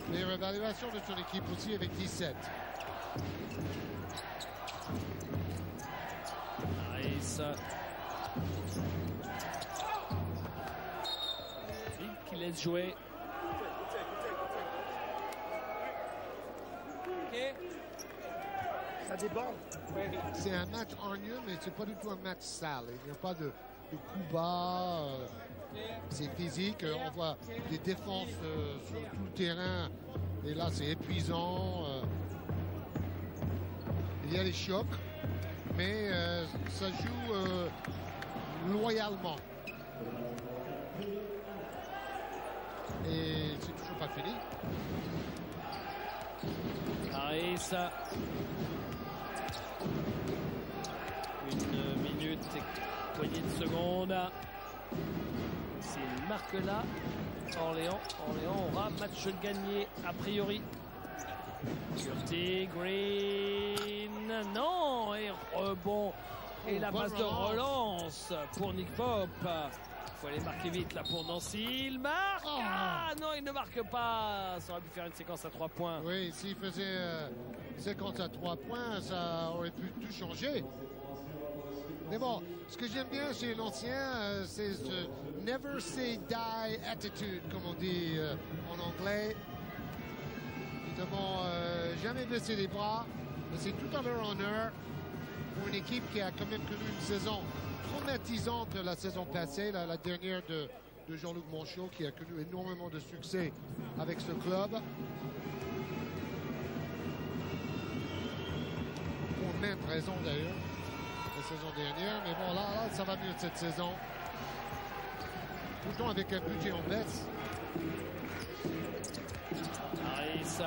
Meilleure évaluation de son équipe aussi avec 17. Nice. Qui laisse jouer. Ça déborde. C'est un match hargneux, mais c'est pas du tout un match sale. Il n'y a pas de coups bas. C'est physique. On voit des défenses sur tout le terrain. Et là, c'est épuisant. Il y a des chocs, mais ça joue loyalement. Et c'est toujours pas fini. Harris. 1 minute et poignée de secondes. S'il marque là, Orléans aura match gagné a priori. Curtis, Green, non, et rebond. Et la passe de relance pour Nick Pope. Il faut aller marquer vite là pour Nancy. Il marque. Ah non, il ne marque pas. Ça aurait pu faire une séquence à 3 points. Oui, s'il faisait séquence à 3 points, ça aurait pu tout changer. Mais bon, ce que j'aime bien chez l'ancien, c'est ce never say die attitude, comme on dit en anglais. Évidemment, jamais baisser les bras. Mais c'est tout en leur honneur pour une équipe qui a quand même connu une saison traumatisante la saison passée, la dernière de Jean-Luc Monchot, qui a connu énormément de succès avec ce club. Pour maintes raisons d'ailleurs, la saison dernière. Mais bon, là, ça va mieux cette saison. Tout le temps avec un budget en baisse. Harris.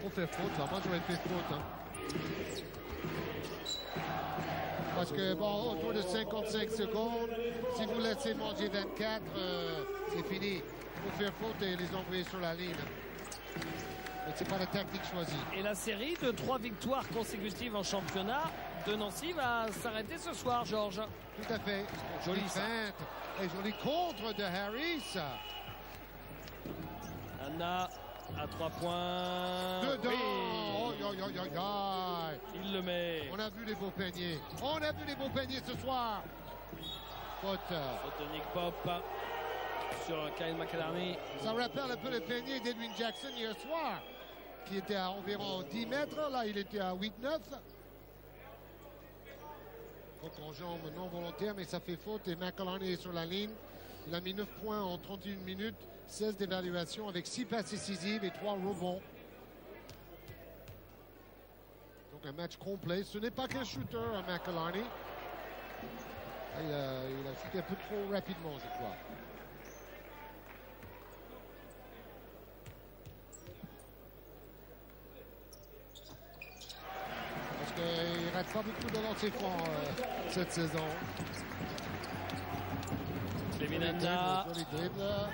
On fait faute, là. Moi, j'aurais fait faute. Hein. Parce que, bon, autour de 55 secondes, si vous laissez manger 24, c'est fini. Il faut faire faute et les envoyer sur la ligne. Mais c'est pas la tactique choisie. Et la série de 3 victoires consécutives en championnat de Nancy va s'arrêter ce soir, Georges. Tout à fait. Jolie feinte et joli contre de Harris. Anna à 3 points. Dedans. Oui. Il le met. On a vu les beaux paniers. On a vu les beaux paniers ce soir. Faute. Faute de Nick Pop sur Kyle McAlarney. Ça rappelle un peu le panier d'Edwin Jackson hier soir, qui était à environ 10 mètres. Là, il était à 8-9. Donc en jambe non volontaire, mais ça fait faute. Et McAlarney est sur la ligne. Il a mis 9 points en 31 minutes, 16 d'évaluation avec 6 passes décisives et 3 rebonds. Donc un match complet. Ce n'est pas qu'un shooter, McAlarney. Il a shooté un peu trop rapidement, je crois. Parce qu'il ne rate pas beaucoup de lancers francs cette saison. Levinanda. Joli dribble.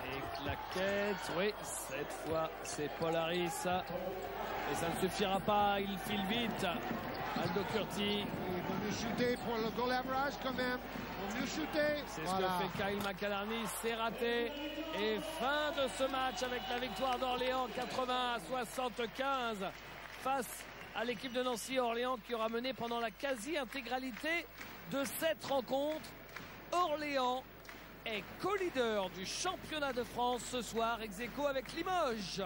Et claquette. Oui, cette fois, c'est Paul Harris. Et ça ne suffira pas. Il file vite. Aldo Curti. Il vaut mieux shooter pour le goal average quand même. Il vaut mieux shooter. C'est ce que fait Kyle McAlarney. C'est raté. Et fin de ce match avec la victoire d'Orléans 80-75 face à l'équipe de Nancy. Orléans qui aura mené pendant la quasi-intégralité de cette rencontre. Orléans est co-leader du championnat de France ce soir, ex aequo avec Limoges.